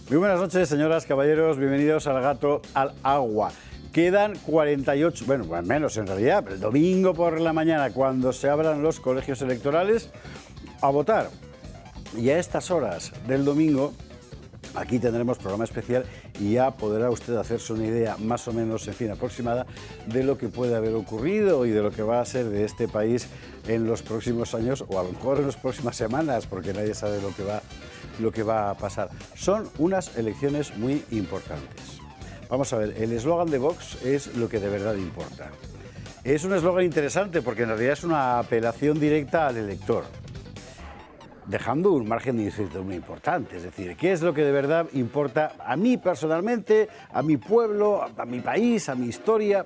Muy buenas noches, señoras, caballeros, bienvenidos al Gato al Agua. Quedan 48, bueno, menos en realidad, pero el domingo por la mañana, cuando se abran los colegios electorales, a votar. Y a estas horas del domingo, aquí tendremos programa especial y ya podrá usted hacerse una idea más o menos, en fin, aproximada de lo que puede haber ocurrido y de lo que va a ser de este país en los próximos años o a lo mejor en las próximas semanas, porque nadie sabe lo que va a pasar. Son unas elecciones muy importantes. Vamos a ver, el eslogan de Vox es lo que de verdad importa. Es un eslogan interesante porque en realidad es una apelación directa al elector, dejando un margen de incertidumbre muy importante. Es decir, ¿qué es lo que de verdad importa a mí personalmente, a mi pueblo, a mi país, a mi historia?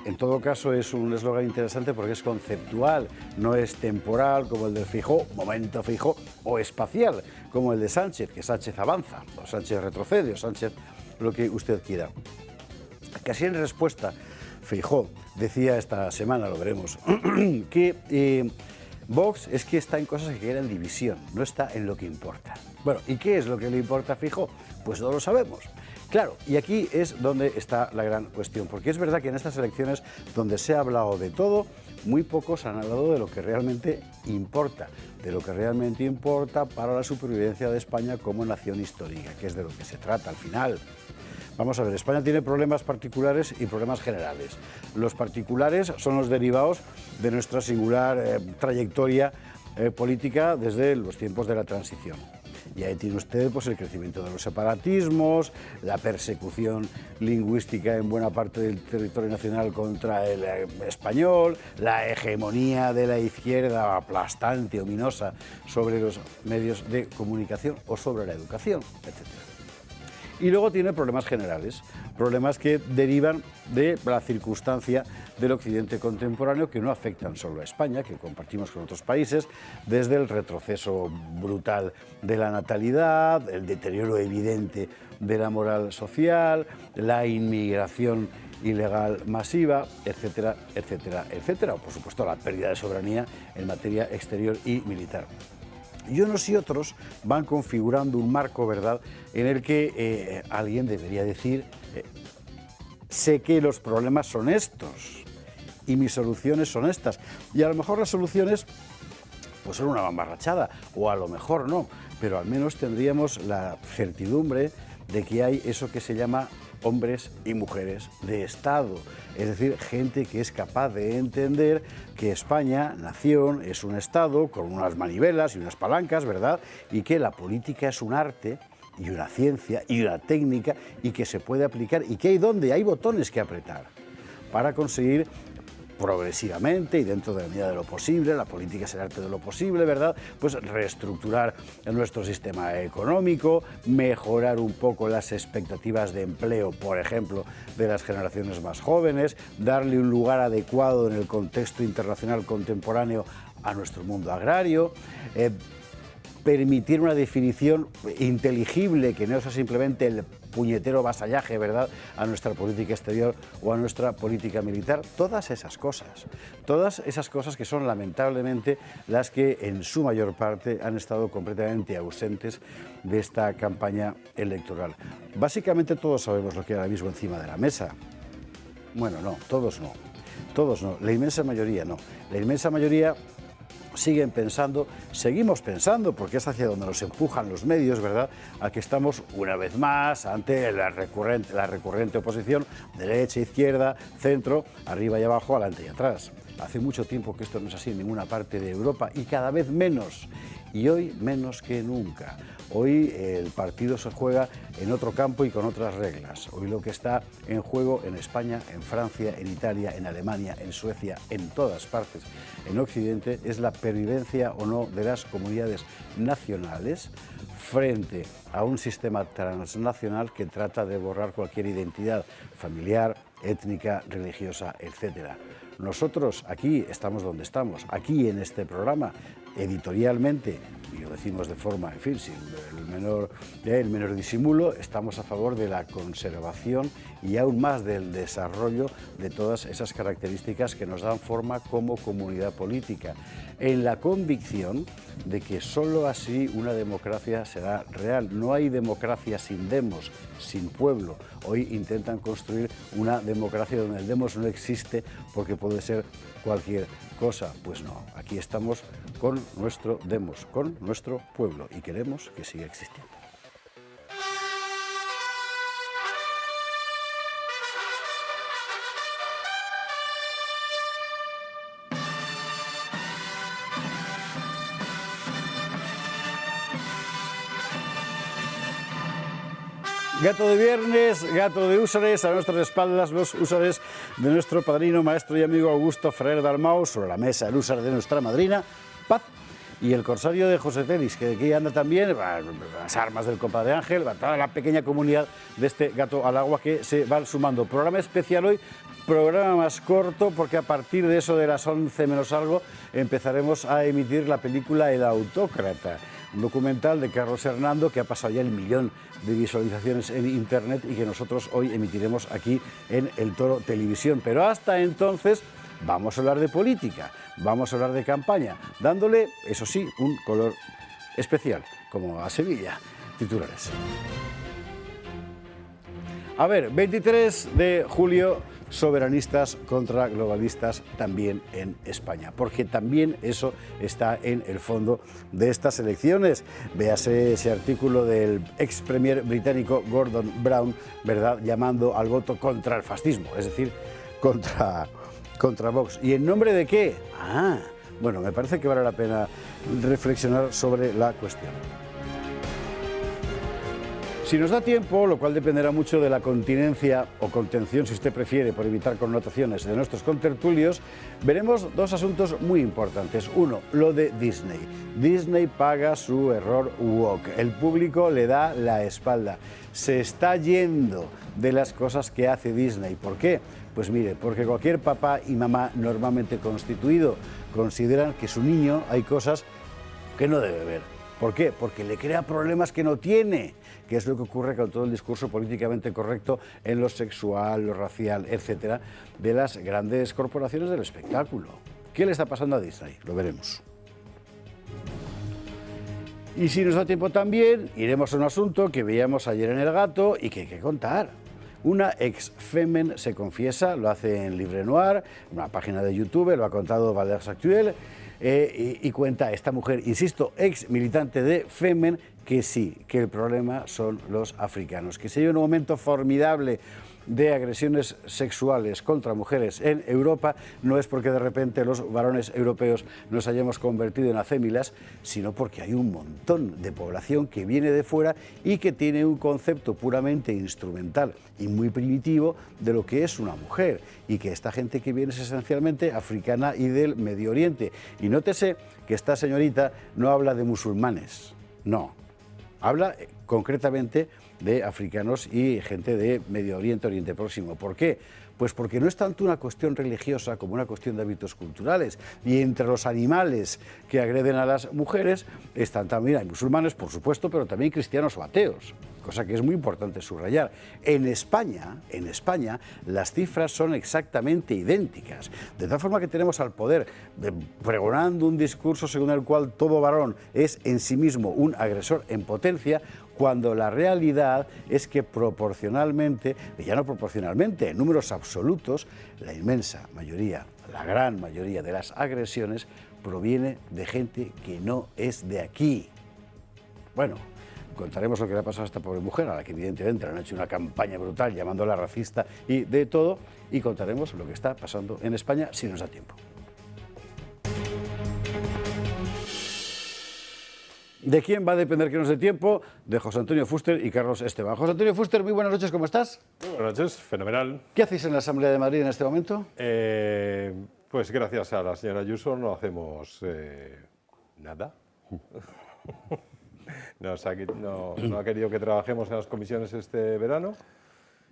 En todo caso, es un eslogan interesante porque es conceptual, no es temporal como el de Feijóo, momento Feijóo, o espacial como el de Sánchez, que Sánchez avanza, o Sánchez retrocede, o Sánchez lo que usted quiera. Casi en respuesta, Feijóo decía esta semana, lo veremos, que Vox es que está en cosas que crean división, no está en lo que importa. Bueno, ¿y qué es lo que le importa a Feijóo? Pues no lo sabemos. Claro, y aquí es donde está la gran cuestión, porque es verdad que en estas elecciones, donde se ha hablado de todo, muy pocos han hablado de lo que realmente importa, para la supervivencia de España como nación histórica, que es de lo que se trata al final. Vamos a ver, España tiene problemas particulares y problemas generales. Los particulares son los derivados de nuestra singular trayectoria política desde los tiempos de la transición. Y ahí tiene usted pues, el crecimiento de los separatismos, la persecución lingüística en buena parte del territorio nacional contra el español, la hegemonía de la izquierda aplastante, ominosa sobre los medios de comunicación o sobre la educación, etc. Y luego tiene problemas generales, problemas que derivan de la circunstancia del occidente contemporáneo que no afectan solo a España, que compartimos con otros países, desde el retroceso brutal de la natalidad, el deterioro evidente de la moral social, la inmigración ilegal masiva, etcétera, etcétera, etcétera, o por supuesto la pérdida de soberanía en materia exterior y militar. Y unos y otros van configurando un marco, ¿verdad?, en el que alguien debería decir, sé que los problemas son estos y mis soluciones son estas. Y a lo mejor las soluciones pues son una mamarrachada, o a lo mejor no, pero al menos tendríamos la certidumbre de que hay eso que se llama hombres y mujeres de Estado, es decir, gente que es capaz de entender que España, nación, es un Estado con unas manivelas y unas palancas, ¿verdad? Y que la política es un arte y una ciencia y una técnica y que se puede aplicar y que hay botones que apretar para conseguir progresivamente y dentro de la medida de lo posible, la política es el arte de lo posible, ¿verdad?, pues reestructurar nuestro sistema económico, mejorar un poco las expectativas de empleo, por ejemplo, de las generaciones más jóvenes, darle un lugar adecuado en el contexto internacional contemporáneo a nuestro mundo agrario, permitir una definición inteligible que no sea simplemente el puñetero vasallaje, ¿verdad?, a nuestra política exterior o a nuestra política militar. Todas esas cosas que son lamentablemente las que en su mayor parte han estado completamente ausentes de esta campaña electoral. Básicamente todos sabemos lo que hay ahora mismo encima de la mesa. Bueno, no, todos no, la inmensa mayoría no. La inmensa mayoría seguimos pensando, porque es hacia donde nos empujan los medios, ¿verdad?, a que estamos una vez más ante la recurrente oposición, derecha, izquierda, centro, arriba y abajo, adelante y atrás. Hace mucho tiempo que esto no es así en ninguna parte de Europa y cada vez menos. Y hoy menos que nunca. Hoy el partido se juega en otro campo y con otras reglas. Hoy lo que está en juego en España, en Francia, en Italia, en Alemania, en Suecia, en todas partes, en Occidente, es la pervivencia o no de las comunidades nacionales frente a un sistema transnacional que trata de borrar cualquier identidad familiar, étnica, religiosa, etcétera. Nosotros aquí estamos donde estamos, aquí en este programa, editorialmente, y lo decimos de forma, en fin, sin el menor disimulo, estamos a favor de la conservación y aún más del desarrollo de todas esas características que nos dan forma como comunidad política. en la convicción de que solo así una democracia será real. No hay democracia sin demos, sin pueblo. Hoy intentan construir una democracia donde el demos no existe porque puede ser cualquier cosa. Pues no, aquí estamos con nuestro demos, con nuestro pueblo y queremos que siga existiendo. Gato de viernes, gato de húsares, a nuestras espaldas los húsares de nuestro padrino, maestro y amigo Augusto Ferrer Dalmau, sobre la mesa el húsar de nuestra madrina, Paz, y el corsario de José Telis, que aquí anda también, las armas del compadre Ángel, toda la pequeña comunidad de este gato al agua que se va sumando. Programa especial hoy, programa más corto, porque a partir de eso de las 11 menos algo empezaremos a emitir la película El Autócrata, un documental de Carlos Hernando que ha pasado ya el 1.000.000 de visualizaciones en internet y que nosotros hoy emitiremos aquí en El Toro Televisión. Pero hasta entonces vamos a hablar de política, vamos a hablar de campaña, dándole, eso sí, un color especial, como a Sevilla. Titulares. A ver, 23 de julio, soberanistas contra globalistas también en España, porque también eso está en el fondo de estas elecciones. Véase ese artículo del ex premier británico Gordon Brown, ¿verdad?, llamando al voto contra el fascismo, es decir, contra Vox. ¿Y en nombre de qué? Bueno, me parece que vale la pena reflexionar sobre la cuestión. Si nos da tiempo, lo cual dependerá mucho de la continencia o contención, si usted prefiere, por evitar connotaciones, de nuestros contertulios, veremos dos asuntos muy importantes. Uno, lo de Disney. Disney paga su error woke. El público le da la espalda. Se está yendo de las cosas que hace Disney. ¿Por qué? Pues mire, porque cualquier papá y mamá normalmente constituido consideran que su niño hay cosas que no debe ver. ¿Por qué? Porque le crea problemas que no tiene, que es lo que ocurre con todo el discurso políticamente correcto en lo sexual, lo racial, etcétera, de las grandes corporaciones del espectáculo. ¿Qué le está pasando a Disney? Lo veremos. Y si nos da tiempo también, iremos a un asunto que veíamos ayer en El Gato y que hay que contar. Una ex-Femen se confiesa, lo hace en Livre Noir, una página de YouTube, lo ha contado Valeurs Actuel, y cuenta esta mujer, insisto, ex militante de Femen, que sí, que el problema son los africanos, que se lleva un momento formidable de agresiones sexuales contra mujeres en Europa, no es porque de repente los varones europeos nos hayamos convertido en acémilas, sino porque hay un montón de población que viene de fuera y que tiene un concepto puramente instrumental y muy primitivo de lo que es una mujer, y que esta gente que viene es esencialmente africana y del Medio Oriente. Y nótese que esta señorita no habla de musulmanes, no, habla concretamente de africanos y gente de Medio Oriente, Oriente Próximo. ¿Por qué? Pues porque no es tanto una cuestión religiosa como una cuestión de hábitos culturales. Y entre los animales que agreden a las mujeres están también, hay musulmanes, por supuesto, pero también cristianos o ateos, cosa que es muy importante subrayar. En España, las cifras son exactamente idénticas. De tal forma que tenemos al poder pregonando un discurso según el cual todo varón es en sí mismo un agresor en potencia, cuando la realidad es que proporcionalmente, y ya no proporcionalmente, en números absolutos, la inmensa mayoría, la gran mayoría de las agresiones proviene de gente que no es de aquí. Bueno, contaremos lo que le ha pasado a esta pobre mujer, a la que evidentemente le han hecho una campaña brutal llamándola racista y de todo, y contaremos lo que está pasando en España si nos da tiempo. ¿De quién va a depender que nos dé tiempo? De José Antonio Fuster y Carlos Esteban. José Antonio Fuster, muy buenas noches, ¿cómo estás? Muy buenas noches, fenomenal. ¿Qué hacéis en la Asamblea de Madrid en este momento? Pues gracias a la señora Ayuso no hacemos nada. No ha querido que trabajemos en las comisiones este verano,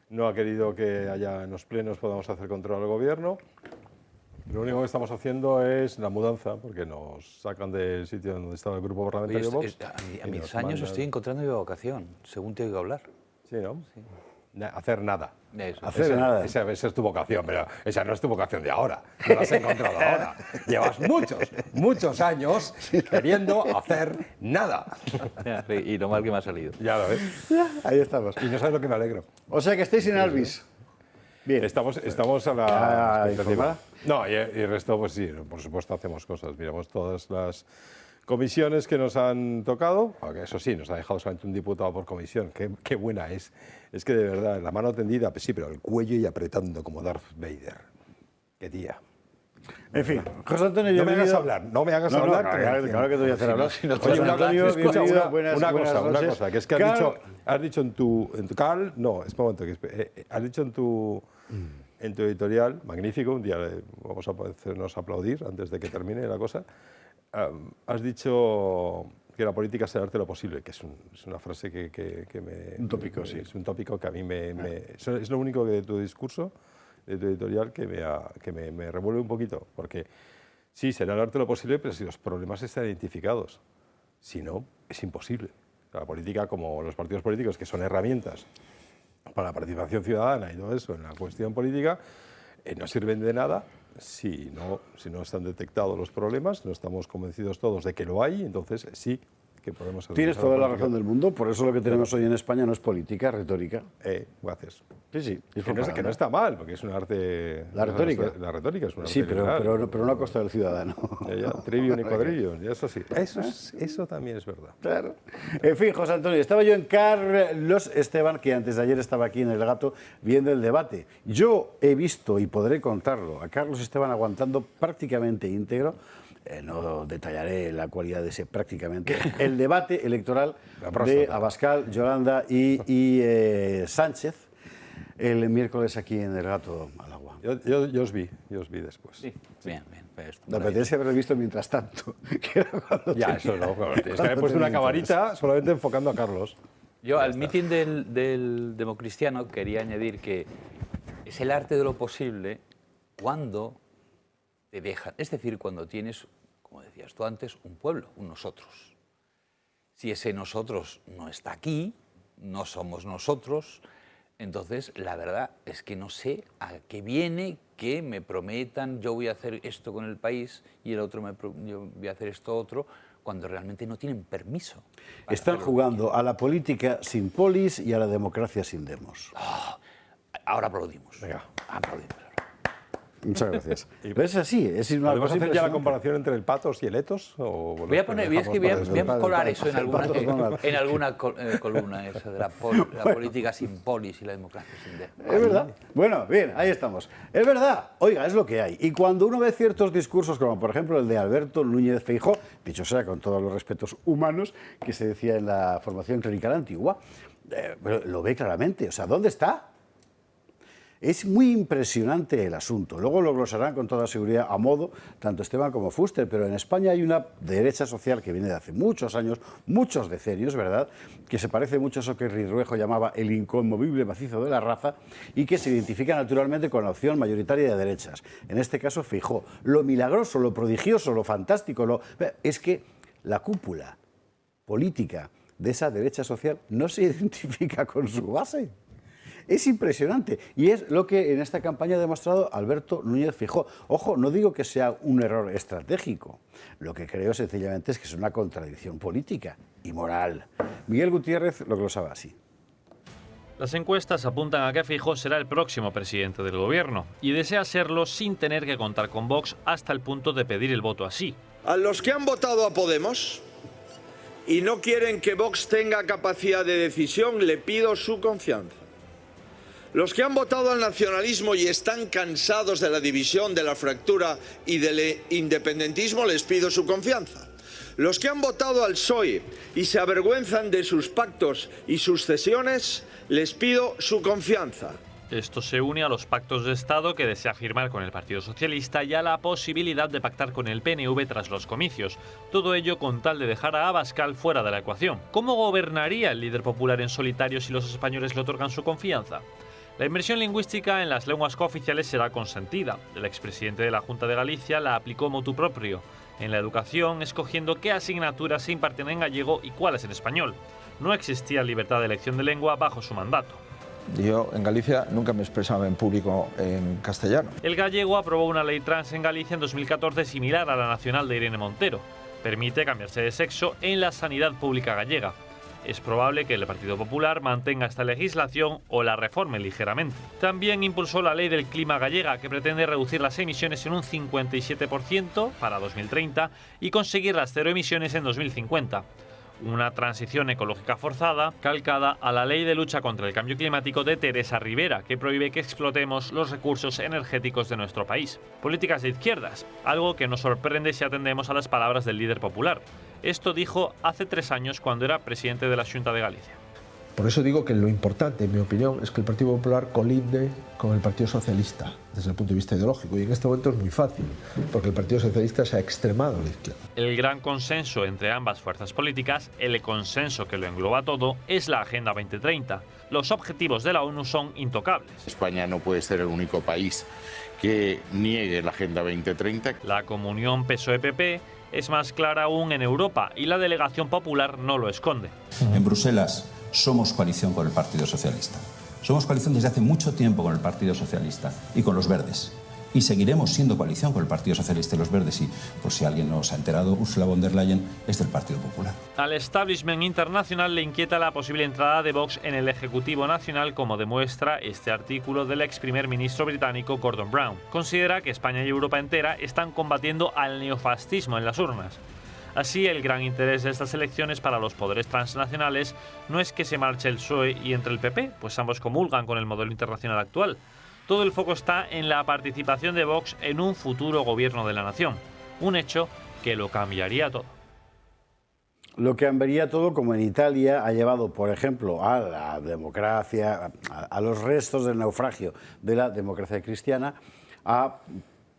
no ha querido que haya en los plenos podamos hacer control al gobierno. Lo único que estamos haciendo es la mudanza, porque nos sacan del sitio donde estaba el grupo parlamentario Vox. A mis años estoy encontrando yo vocación, según te oigo hablar. Sí, ¿no? Sí. hacer nada. Eso. Hacer nada. Esa es tu vocación, pero esa no es tu vocación de ahora. No la has encontrado ahora. Llevas muchos años queriendo hacer nada. Y lo mal que me ha salido. Ya lo ves. Ahí estamos. Y no sabes lo que me alegro. O sea que estáis en Alvis. Bien. Estamos a la ¿Ya expectativa. informada? No, y el resto, pues sí, por supuesto hacemos cosas. Miramos todas las comisiones que nos han tocado, aunque eso sí, nos ha dejado solamente un diputado por comisión. Qué buena es. Es que de verdad, la mano tendida, pues sí, pero el cuello y apretando como Darth Vader. Qué tía. En fin, José Antonio, No me hagas bienvenido. hablar, no me hagas No, hablar. claro que te voy a hacer hablar. Oye, José Antonio, escucha, bienvenido. una Buenas noches. cosa, que es que has dicho en tu Carl, no, es un momento, que has dicho en tu editorial, magnífico, un día vamos a hacernos aplaudir antes de que termine la cosa, has dicho que la política es el arte de lo posible, que es una frase que me... Un tópico, sí. Es un tópico que a mí es lo único que de tu discurso, de tu editorial, que me revuelve un poquito, porque sí, será el arte de lo posible, pero si los problemas están identificados. Si no, es imposible. La política, como los partidos políticos, que son herramientas para la participación ciudadana y todo eso en la cuestión política, no sirven de nada si no están detectados los problemas, no estamos convencidos todos de que lo hay, entonces sí que podemos... Tienes toda la razón del mundo, por eso lo que tenemos hoy en España no es política, es retórica. Gracias. Sí. Que no está mal, porque es un arte... La retórica. La retórica es un arte Sí, liberal. pero no a costa del ciudadano. Trivium y quadrivium, eso sí. Eso también es verdad. Claro. En fin, José Antonio, estaba yo en Carlos Esteban, que antes de ayer estaba aquí en El Gato viendo el debate. Yo he visto, y podré contarlo, a Carlos Esteban aguantando prácticamente íntegro, no detallaré la cualidad de ese prácticamente, el debate electoral de Abascal, Yolanda y Sánchez el miércoles aquí en El Gato al Agua. Yo os vi después. Sí, bien. Pues, Me apetece haberlo visto mientras tanto. Que era cuando ya, tenía, eso no, tienes que haber puesto una camarita solamente enfocando a Carlos. Yo al mitin del Democristiano quería añadir que es el arte de lo posible cuando te dejan, es decir, cuando tienes, como decías tú antes, un pueblo, un nosotros. Si ese nosotros no está aquí, no somos nosotros, entonces la verdad es que no sé a qué viene que me prometan yo voy a hacer esto con el país y el otro yo voy a hacer esto otro, cuando realmente no tienen permiso. Están jugando a la política sin polis y a la democracia sin demos. Ahora aplaudimos. Venga. Aplaudimos. Muchas gracias. Pero es así, es una ¿Podemos cosa hacer ya la impresionante. comparación entre el patos y el etos? Voy a poner, es que voy a colar eso en alguna columna esa de la política sin polis y la democracia sin demos. Es verdad. Bueno, bien, ahí estamos. Es verdad. Oiga, es lo que hay. Y cuando uno ve ciertos discursos, como por ejemplo el de Alberto Núñez Feijóo, dicho sea con todos los respetos humanos que se decía en la formación clerical antigua, lo ve claramente. O sea, ¿dónde está? Es muy impresionante el asunto. Luego lo glosarán con toda seguridad a modo tanto Esteban como Fuster, pero en España hay una derecha social que viene de hace muchos años, muchos decenios, ¿verdad?, que se parece mucho a eso que Rirruejo llamaba el inconmovible macizo de la raza y que se identifica naturalmente con la opción mayoritaria de derechas. En este caso, Feijóo. Lo milagroso, lo prodigioso, lo fantástico, es que la cúpula política de esa derecha social no se identifica con su base. Es impresionante y es lo que en esta campaña ha demostrado Alberto Núñez Feijóo. Ojo, no digo que sea un error estratégico, lo que creo sencillamente es que es una contradicción política y moral. Miguel Gutiérrez lo glosaba así. Las encuestas apuntan a que Feijóo será el próximo presidente del gobierno y desea serlo sin tener que contar con Vox hasta el punto de pedir el voto así. A los que han votado a Podemos y no quieren que Vox tenga capacidad de decisión, le pido su confianza. Los que han votado al nacionalismo y están cansados de la división, de la fractura y del independentismo, les pido su confianza. Los que han votado al PSOE y se avergüenzan de sus pactos y sus cesiones, les pido su confianza. Esto se une a los pactos de Estado que desea firmar con el Partido Socialista y a la posibilidad de pactar con el PNV tras los comicios. Todo ello con tal de dejar a Abascal fuera de la ecuación. ¿Cómo gobernaría el líder popular en solitario si los españoles le otorgan su confianza? La inmersión lingüística en las lenguas cooficiales será consentida. El expresidente de la Junta de Galicia la aplicó motu proprio. En la educación, escogiendo qué asignaturas se imparten en gallego y cuáles en español. No existía libertad de elección de lengua bajo su mandato. Yo en Galicia nunca me expresaba en público en castellano. El gallego aprobó una ley trans en Galicia en 2014 similar a la nacional de Irene Montero. Permite cambiarse de sexo en la sanidad pública gallega. Es probable que el Partido Popular mantenga esta legislación o la reforme ligeramente. También impulsó la Ley del Clima gallega, que pretende reducir las emisiones en un 57% para 2030 y conseguir las cero emisiones en 2050. Una transición ecológica forzada, calcada a la Ley de Lucha contra el Cambio Climático de Teresa Rivera, que prohíbe que explotemos los recursos energéticos de nuestro país. Políticas de izquierdas, algo que nos sorprende si atendemos a las palabras del líder popular. Esto dijo hace 3 años cuando era presidente de la Xunta de Galicia. Por eso digo que lo importante, en mi opinión, es que el Partido Popular colinde con el Partido Socialista desde el punto de vista ideológico. Y en este momento es muy fácil, porque el Partido Socialista se ha extremado a la izquierda. El gran consenso entre ambas fuerzas políticas, el consenso que lo engloba todo, es la Agenda 2030. Los objetivos de la ONU son intocables. España no puede ser el único país que niegue la Agenda 2030. La comunión PSOE-PP es más clara aún en Europa y la delegación popular no lo esconde. En Bruselas somos coalición con el Partido Socialista. Somos coalición desde hace mucho tiempo con el Partido Socialista y con los Verdes. Y seguiremos siendo coalición con el Partido Socialista y los Verdes. Y, por si alguien no se ha enterado, Ursula von der Leyen es del Partido Popular. Al establishment internacional le inquieta la posible entrada de Vox en el Ejecutivo Nacional, como demuestra este artículo del ex primer ministro británico Gordon Brown. Considera que España y Europa entera están combatiendo al neofascismo en las urnas. Así, el gran interés de estas elecciones para los poderes transnacionales no es que se marche el PSOE y entre el PP, pues ambos comulgan con el modelo internacional actual. Todo el foco está en la participación de Vox en un futuro gobierno de la nación, un hecho que lo cambiaría todo. Lo que cambiaría todo, como en Italia, ha llevado, por ejemplo, a la democracia, a los restos del naufragio de la democracia cristiana, a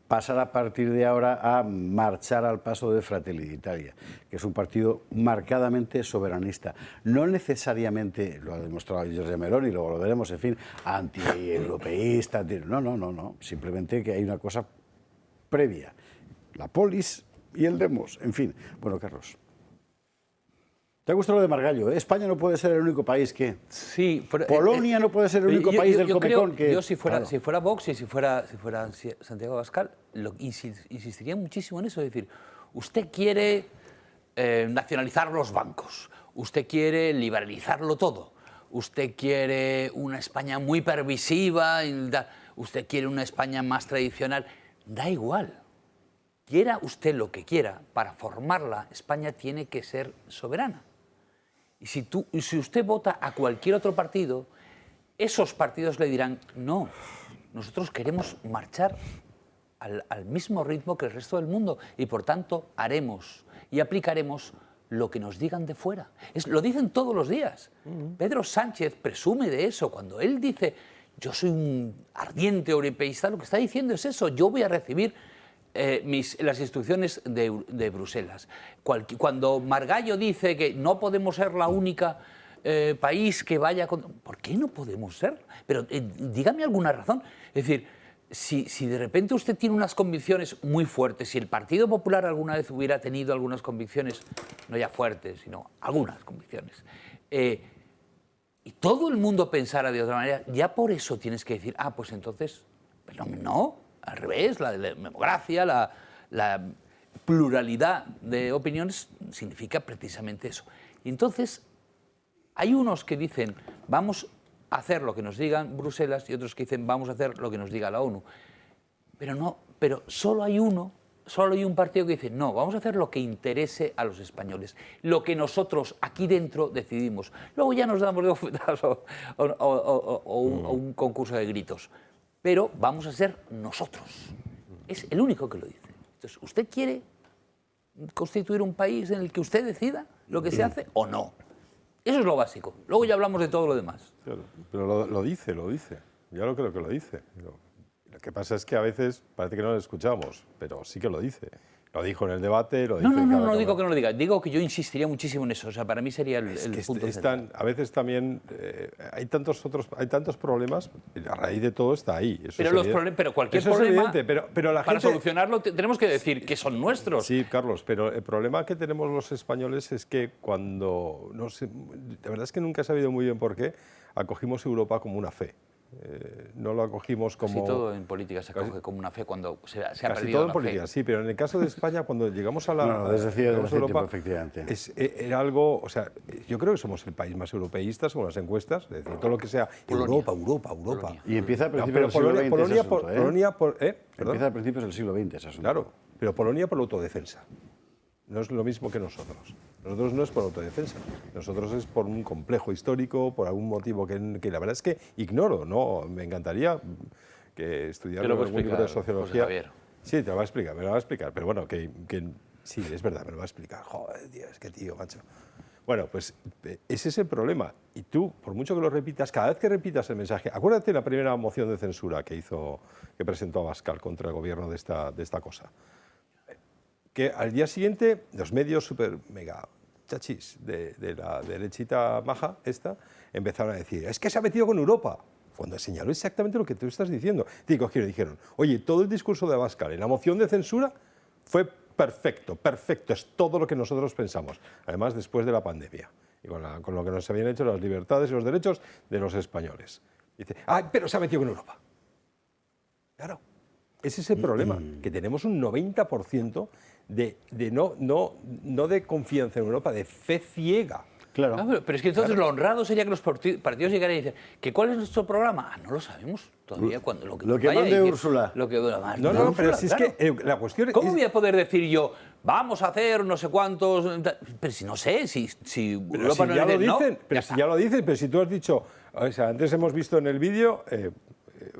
pasar a partir de ahora a marchar al paso de Fratelli d'Italia, que es un partido marcadamente soberanista. No necesariamente, lo ha demostrado Giorgia Meloni, luego lo veremos, en fin, anti-europeísta, no, simplemente que hay una cosa previa, la polis y el demos, en fin. Bueno, Carlos. ¿Te ha gustado lo de Margallo? España no puede ser el único país que... Sí, pero, Polonia no puede ser el único país del Comecon que... Yo si fuera, claro. si fuera Vox y si fuera Santiago Abascal, insistiría muchísimo en eso. Es decir, usted quiere nacionalizar los bancos, usted quiere liberalizarlo todo, usted quiere una España muy permisiva, usted quiere una España más tradicional. Da igual. Quiera usted lo que quiera, para formarla, España tiene que ser soberana. Y si usted vota a cualquier otro partido, esos partidos le dirán, no, nosotros queremos marchar al mismo ritmo que el resto del mundo y por tanto haremos y aplicaremos lo que nos digan de fuera. Lo dicen todos los días. Pedro Sánchez presume de eso. Cuando él dice, yo soy un ardiente europeísta, lo que está diciendo es eso, yo voy a recibir las instrucciones de Bruselas. Cuando Margallo dice que no podemos ser la única país que vaya con... ¿Por qué no podemos ser? Pero dígame alguna razón. Es decir, si de repente usted tiene unas convicciones muy fuertes, si el Partido Popular alguna vez hubiera tenido algunas convicciones, no ya fuertes, sino algunas convicciones, y todo el mundo pensara de otra manera, ya por eso tienes que decir, pues entonces, pero no. Al revés, la democracia, la pluralidad de opiniones significa precisamente eso. Y entonces, hay unos que dicen, vamos a hacer lo que nos digan Bruselas, y otros que dicen, vamos a hacer lo que nos diga la ONU. Pero solo hay un partido que dice, no, vamos a hacer lo que interese a los españoles, lo que nosotros aquí dentro decidimos. Luego ya nos damos de bofetadas o un concurso de gritos. Pero vamos a ser nosotros. Es el único que lo dice. Entonces, ¿usted quiere constituir un país en el que usted decida lo que se hace o no? Eso es lo básico. Luego ya hablamos de todo lo demás. Claro, pero lo dice. Yo no creo que lo dice. Lo que pasa es que a veces parece que no lo escuchamos, pero sí que lo dice. Lo dijo en el debate, lo dice No, en cada no digo cámara. que no lo diga. Digo que yo insistiría muchísimo en eso. O sea, para mí sería el punto central. A veces también hay tantos problemas, a raíz de todo está ahí. Eso Pero, es evidente. pero cualquier Eso es problema, evidente, pero la para gente... solucionarlo tenemos que decir que son nuestros. Sí, Carlos, pero el problema que tenemos los españoles es que cuando, no sé, la verdad es que nunca he sabido muy bien por qué, acogimos Europa como una fe. No lo acogimos como... Casi todo en política se acoge como una fe cuando se ha Casi perdido todo en la política, fe. sí, pero en el caso de España, cuando llegamos a la No, desde hace llegamos a tiempo, efectivamente. era algo, o sea, yo creo que somos el país más europeísta según las encuestas, es decir, todo lo que sea Polonia. Europa. Y empieza a No, principios pero del siglo XX ese asunto, ¿eh? Polonia, perdón. Empieza a principios del siglo XX ese asunto. Claro, pero Polonia por autodefensa. No es lo mismo que nosotros. Nosotros no es por autodefensa. Nosotros es por un complejo histórico, por algún motivo que la verdad es que ignoro. No, me encantaría que estudiara Te lo voy a algún libro explicar, de sociología. José Javier. Sí, te lo va a explicar, me lo va a explicar. Pero bueno, que sí, es verdad, me lo va a explicar. Joder, tío, es que tío, macho. Bueno, pues ese es el problema. Y tú, por mucho que lo repitas, cada vez que repitas el mensaje, acuérdate de la primera moción de censura que presentó Abascal contra el gobierno de esta cosa. Que al día siguiente los medios super mega chachis de la derechita maja esta empezaron a decir, es que se ha metido con Europa, cuando señaló exactamente lo que tú estás diciendo. Dijeron, oye, todo el discurso de Abascal en la moción de censura fue perfecto, es todo lo que nosotros pensamos, además después de la pandemia y con lo que nos habían hecho las libertades y los derechos de los españoles. Dice, pero se ha metido con Europa. Claro, ese es el problema, que tenemos un 90% no de confianza en Europa, de fe ciega. Claro. Ah, pero es que entonces lo honrado sería que los partidos llegaran y dicen que ¿cuál es nuestro programa? No lo sabemos todavía. Cuando lo que vaya mande a decir, Úrsula. Lo que más. No, pero si es que la cuestión es... ¿Cómo voy a poder decir yo, vamos a hacer no sé cuántos? Pero si no sé, si Pero Europa si no ya lo dice, no, dicen, pero ya si está. ya lo dicen, pero si tú has dicho, o sea, antes hemos visto en el vídeo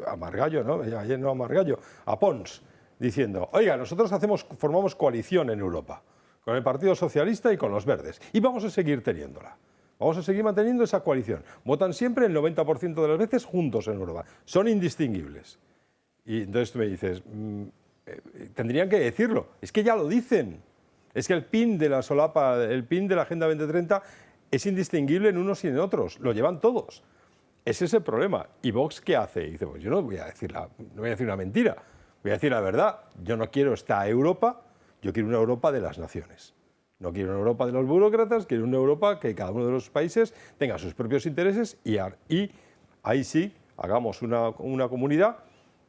a Margallo, ¿no? Ayer no a Margallo, a Pons, diciendo, oiga, nosotros formamos coalición en Europa, con el Partido Socialista y con los Verdes, y vamos a seguir teniéndola. Vamos a seguir manteniendo esa coalición. Votan siempre el 90% de las veces juntos en Europa. Son indistinguibles. Y entonces tú me dices, tendrían que decirlo. Es que ya lo dicen. Es que el PIN de la solapa, el PIN de la Agenda 2030 es indistinguible en unos y en otros. Lo llevan todos. Ese es el problema. ¿Y Vox qué hace? Y dice, pues yo no voy a decir una mentira. Voy a decir la verdad. Yo no quiero esta Europa, yo quiero una Europa de las naciones. No quiero una Europa de los burócratas, quiero una Europa que cada uno de los países tenga sus propios intereses y ahí sí hagamos una comunidad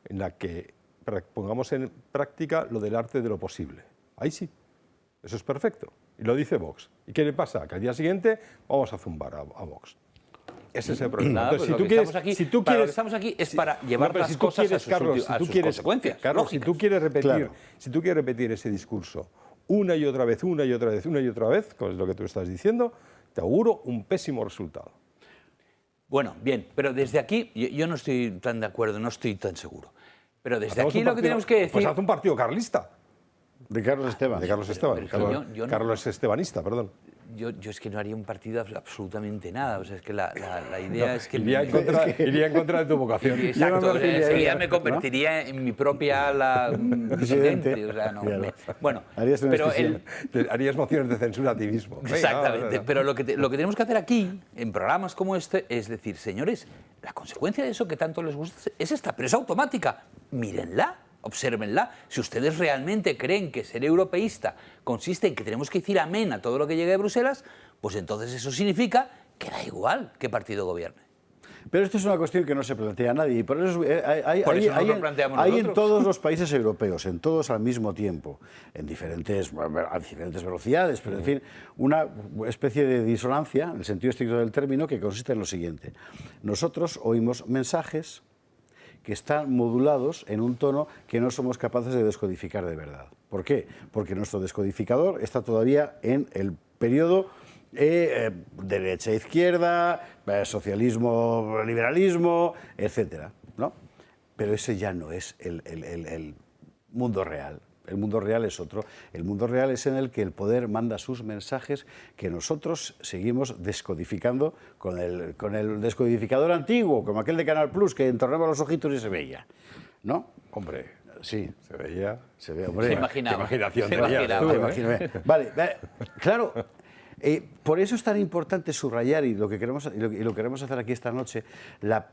en la que pongamos en práctica lo del arte de lo posible. Ahí sí. Eso es perfecto. Y lo dice Vox. ¿Y qué le pasa? Que al día siguiente vamos a zumbar a Vox. Ese es el problema. Nada, Entonces, pues lo que estamos aquí es para llevar las cosas a sus consecuencias. Carlos, si tú quieres repetir ese discurso una y otra vez, como es lo que tú estás diciendo, te auguro un pésimo resultado. Bueno, bien, pero desde aquí yo no estoy tan de acuerdo, no estoy tan seguro. Pero desde aquí lo que tenemos que decir... Pues haz un partido carlista. De Carlos Esteban. De Carlos Esteban. yo no- Carlos Estebanista, perdón. Yo es que no haría un partido absolutamente nada. O sea, es que la idea es que... Iría en contra de tu vocación. Exacto, Yo no me enseguida afiliaría, me convertiría en mi propia ala disidente. O sea, no, Claro. bueno, Harías una pero escisión. Te harías mociones de censura a ti mismo. Venga, exactamente. va. Pero lo que tenemos que hacer aquí, en programas como este, es decir, señores, la consecuencia de eso que tanto les gusta es esta, pero es automática. Mírenla. Obsérvenla. Si ustedes realmente creen que ser europeísta consiste en que tenemos que decir amén a todo lo que llegue de Bruselas, pues entonces eso significa que da igual qué partido gobierne. Pero esto es una cuestión que no se plantea a nadie y por eso hay nos lo planteamos en nosotros. todos los países europeos, en todos al mismo tiempo, a diferentes velocidades, pero en fin, una especie de disonancia, en el sentido estricto del término, que consiste en lo siguiente. Nosotros oímos mensajes que están modulados en un tono que no somos capaces de descodificar de verdad. ¿Por qué? Porque nuestro descodificador está todavía en el periodo derecha-izquierda, socialismo-liberalismo, etcétera, ¿no? Pero ese ya no es el mundo real. El mundo real es otro. El mundo real es en el que el poder manda sus mensajes que nosotros seguimos descodificando con el descodificador antiguo, como aquel de Canal Plus, que entornaba los ojitos y se veía, ¿no? Hombre, Sí. Se veía. Se ve, hombre. Se imaginaba. Qué imaginación Se tenías imaginaba. tú, Me ¿eh? imagino, Vale, claro. Por eso es tan importante subrayar, y lo que queremos hacer aquí esta noche, la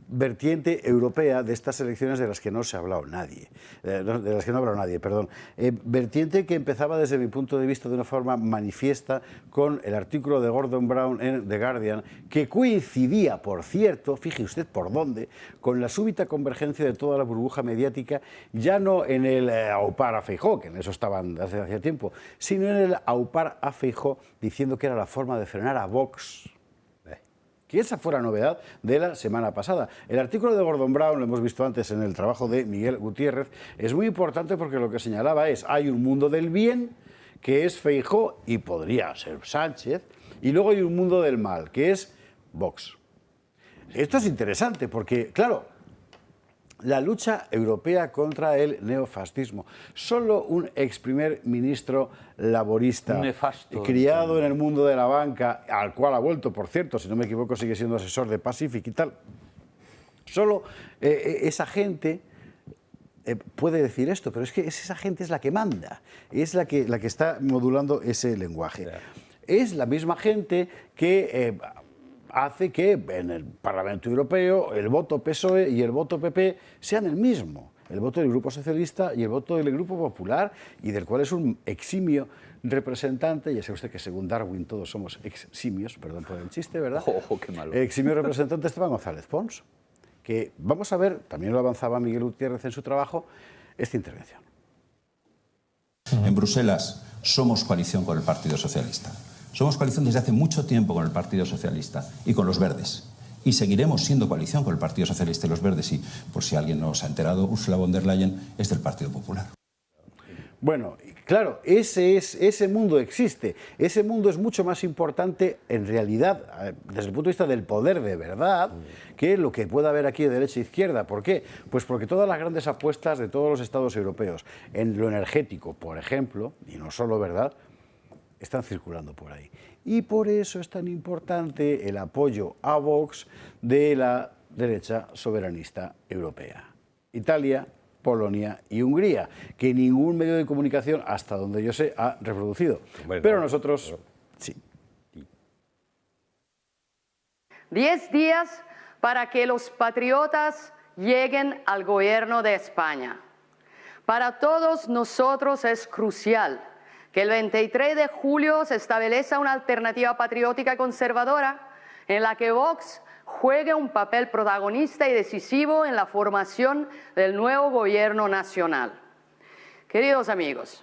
vertiente europea de estas elecciones de las que no se ha hablado nadie, de las que no ha hablado nadie, perdón. Vertiente que empezaba desde mi punto de vista de una forma manifiesta con el artículo de Gordon Brown en The Guardian, que coincidía, por cierto, fíjese usted por dónde, con la súbita convergencia de toda la burbuja mediática, ya no en el aupar a Feijóo, que en eso estaban hace hacía tiempo, sino en el aupar a Feijóo, diciendo que era la forma de frenar a Vox. Que esa fue la novedad de la semana pasada. El artículo de Gordon Brown, lo hemos visto antes en el trabajo de Miguel Gutiérrez, es muy importante porque lo que señalaba es, hay un mundo del bien, que es Feijóo y podría ser Sánchez, y luego hay un mundo del mal, que es Vox. Esto es interesante porque, claro, la lucha europea contra el neofascismo. Solo un ex primer ministro laborista, nefasto, criado en el mundo de la banca, al cual ha vuelto, por cierto, si no me equivoco, sigue siendo asesor de Pacific y tal. Solo esa gente puede decir esto, pero es que esa gente es la que manda, es la que está modulando ese lenguaje. Es la misma gente que hace que en el Parlamento Europeo el voto PSOE y el voto PP sean el mismo. El voto del Grupo Socialista y el voto del Grupo Popular, y del cual es un eximio representante, ya sabe usted que según Darwin todos somos eximios, perdón por el chiste, ¿verdad? Ojo, qué malo. Eximio representante Esteban González Pons, que vamos a ver, también lo avanzaba Miguel Gutiérrez en su trabajo, esta intervención. En Bruselas somos coalición con el Partido Socialista. Somos coalición desde hace mucho tiempo con el Partido Socialista y con los Verdes. Y seguiremos siendo coalición con el Partido Socialista y los Verdes. Y, por si alguien no se ha enterado, Ursula von der Leyen es del Partido Popular. Bueno, claro, ese mundo existe. Ese mundo es mucho más importante, en realidad, desde el punto de vista del poder de verdad, que lo que pueda haber aquí de derecha e izquierda. ¿Por qué? Pues porque todas las grandes apuestas de todos los estados europeos, en lo energético, por ejemplo, y no solo, ¿verdad?, están circulando por ahí. Y por eso es tan importante el apoyo a Vox de la derecha soberanista europea. Italia, Polonia y Hungría, que ningún medio de comunicación, hasta donde yo sé, ha reproducido. Bueno, pero nosotros, sí. 10 días para que los patriotas lleguen al gobierno de España. Para todos nosotros es crucial que el 23 de julio se establezca una alternativa patriótica conservadora en la que Vox juegue un papel protagonista y decisivo en la formación del nuevo gobierno nacional. Queridos amigos,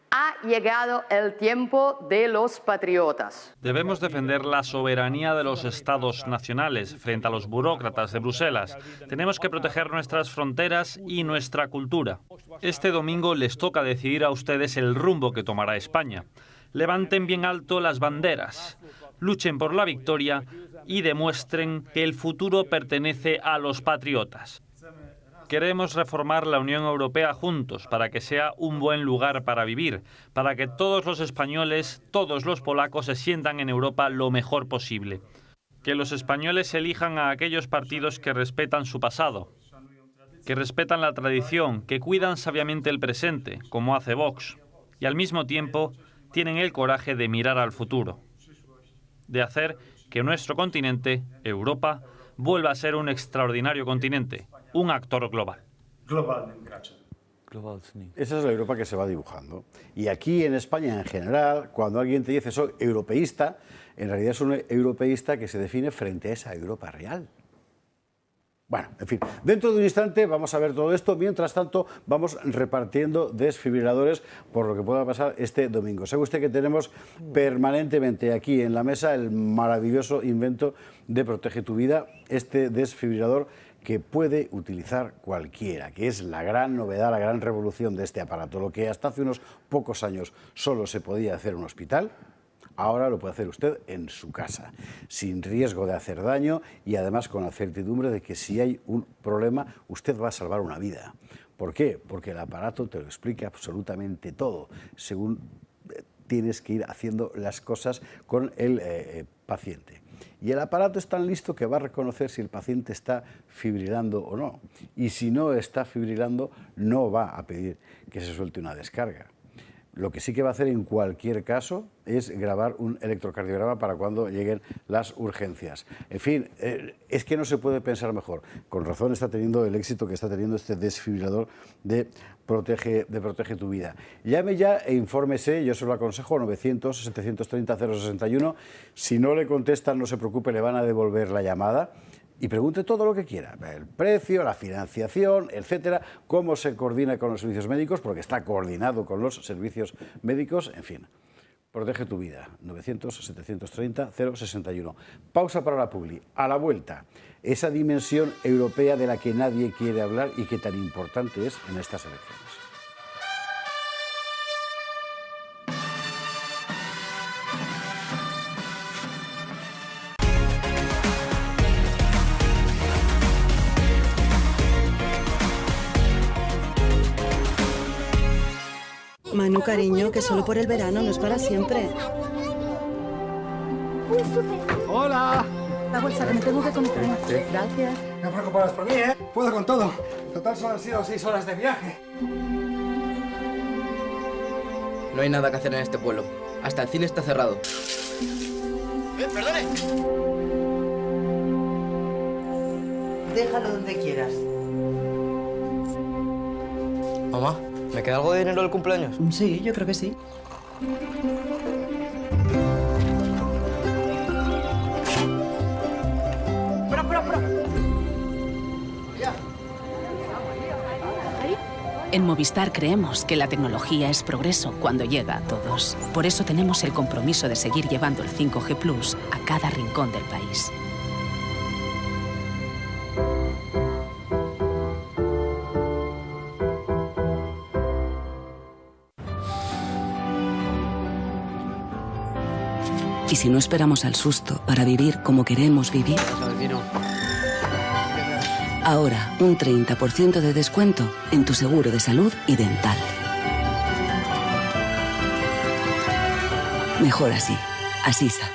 ha llegado el tiempo de los patriotas. Debemos defender la soberanía de los estados nacionales frente a los burócratas de Bruselas. Tenemos que proteger nuestras fronteras y nuestra cultura. Este domingo les toca decidir a ustedes el rumbo que tomará España. Levanten bien alto las banderas, luchen por la victoria y demuestren que el futuro pertenece a los patriotas. Queremos reformar la Unión Europea juntos para que sea un buen lugar para vivir, para que todos los españoles, todos los polacos se sientan en Europa lo mejor posible. Que los españoles elijan a aquellos partidos que respetan su pasado, que respetan la tradición, que cuidan sabiamente el presente, como hace Vox, y al mismo tiempo tienen el coraje de mirar al futuro, de hacer que nuestro continente, Europa, vuelva a ser un extraordinario continente, un actor global. Esa es la Europa que se va dibujando. Y aquí en España en general, cuando alguien te dice soy europeísta, en realidad es un europeísta que se define frente a esa Europa real. Bueno, en fin, dentro de un instante vamos a ver todo esto. Mientras tanto, vamos repartiendo desfibriladores por lo que pueda pasar este domingo. Sabe usted que tenemos permanentemente aquí en la mesa el maravilloso invento de Protege tu Vida, este desfibrilador que puede utilizar cualquiera, que es la gran novedad, la gran revolución de este aparato. Lo que hasta hace unos pocos años solo se podía hacer en un hospital, ahora lo puede hacer usted en su casa, sin riesgo de hacer daño y además con la certidumbre de que si hay un problema, usted va a salvar una vida. ¿Por qué? Porque el aparato te lo explica absolutamente todo, según tienes que ir haciendo las cosas con el paciente. Y el aparato es tan listo que va a reconocer si el paciente está fibrilando o no. Y si no está fibrilando, no va a pedir que se suelte una descarga. Lo que sí que va a hacer en cualquier caso es grabar un electrocardiograma para cuando lleguen las urgencias. En fin, es que no se puede pensar mejor. Con razón está teniendo el éxito que está teniendo este desfibrilador de Protege tu Vida. Llame ya e infórmese, yo se lo aconsejo, 900-730-061. Si no le contestan, no se preocupe, le van a devolver la llamada. Y pregunte todo lo que quiera, el precio, la financiación, etcétera, cómo se coordina con los servicios médicos, porque está coordinado con los servicios médicos, en fin. Protege tu Vida, 900-730-061. Pausa para la publi. A la vuelta, esa dimensión europea de la que nadie quiere hablar y que tan importante es en estas elecciones. Manu, cariño, que solo por el verano, no es para siempre. ¡Hola! La bolsa que me tengo que comprar. Gracias. No preocuparos por mí, ¿eh? Puedo con todo. Total, solo han sido 6 horas de viaje. No hay nada que hacer en este pueblo. Hasta el cine está cerrado. ¡Perdone! Déjalo donde quieras. Mamá, ¿me queda algo de dinero del cumpleaños? Sí, yo creo que sí. En Movistar creemos que la tecnología es progreso cuando llega a todos. Por eso tenemos el compromiso de seguir llevando el 5G Plus a cada rincón del país. Y si no esperamos al susto para vivir como queremos vivir, ahora un 30% de descuento en tu seguro de salud y dental. Mejor así. Asisa.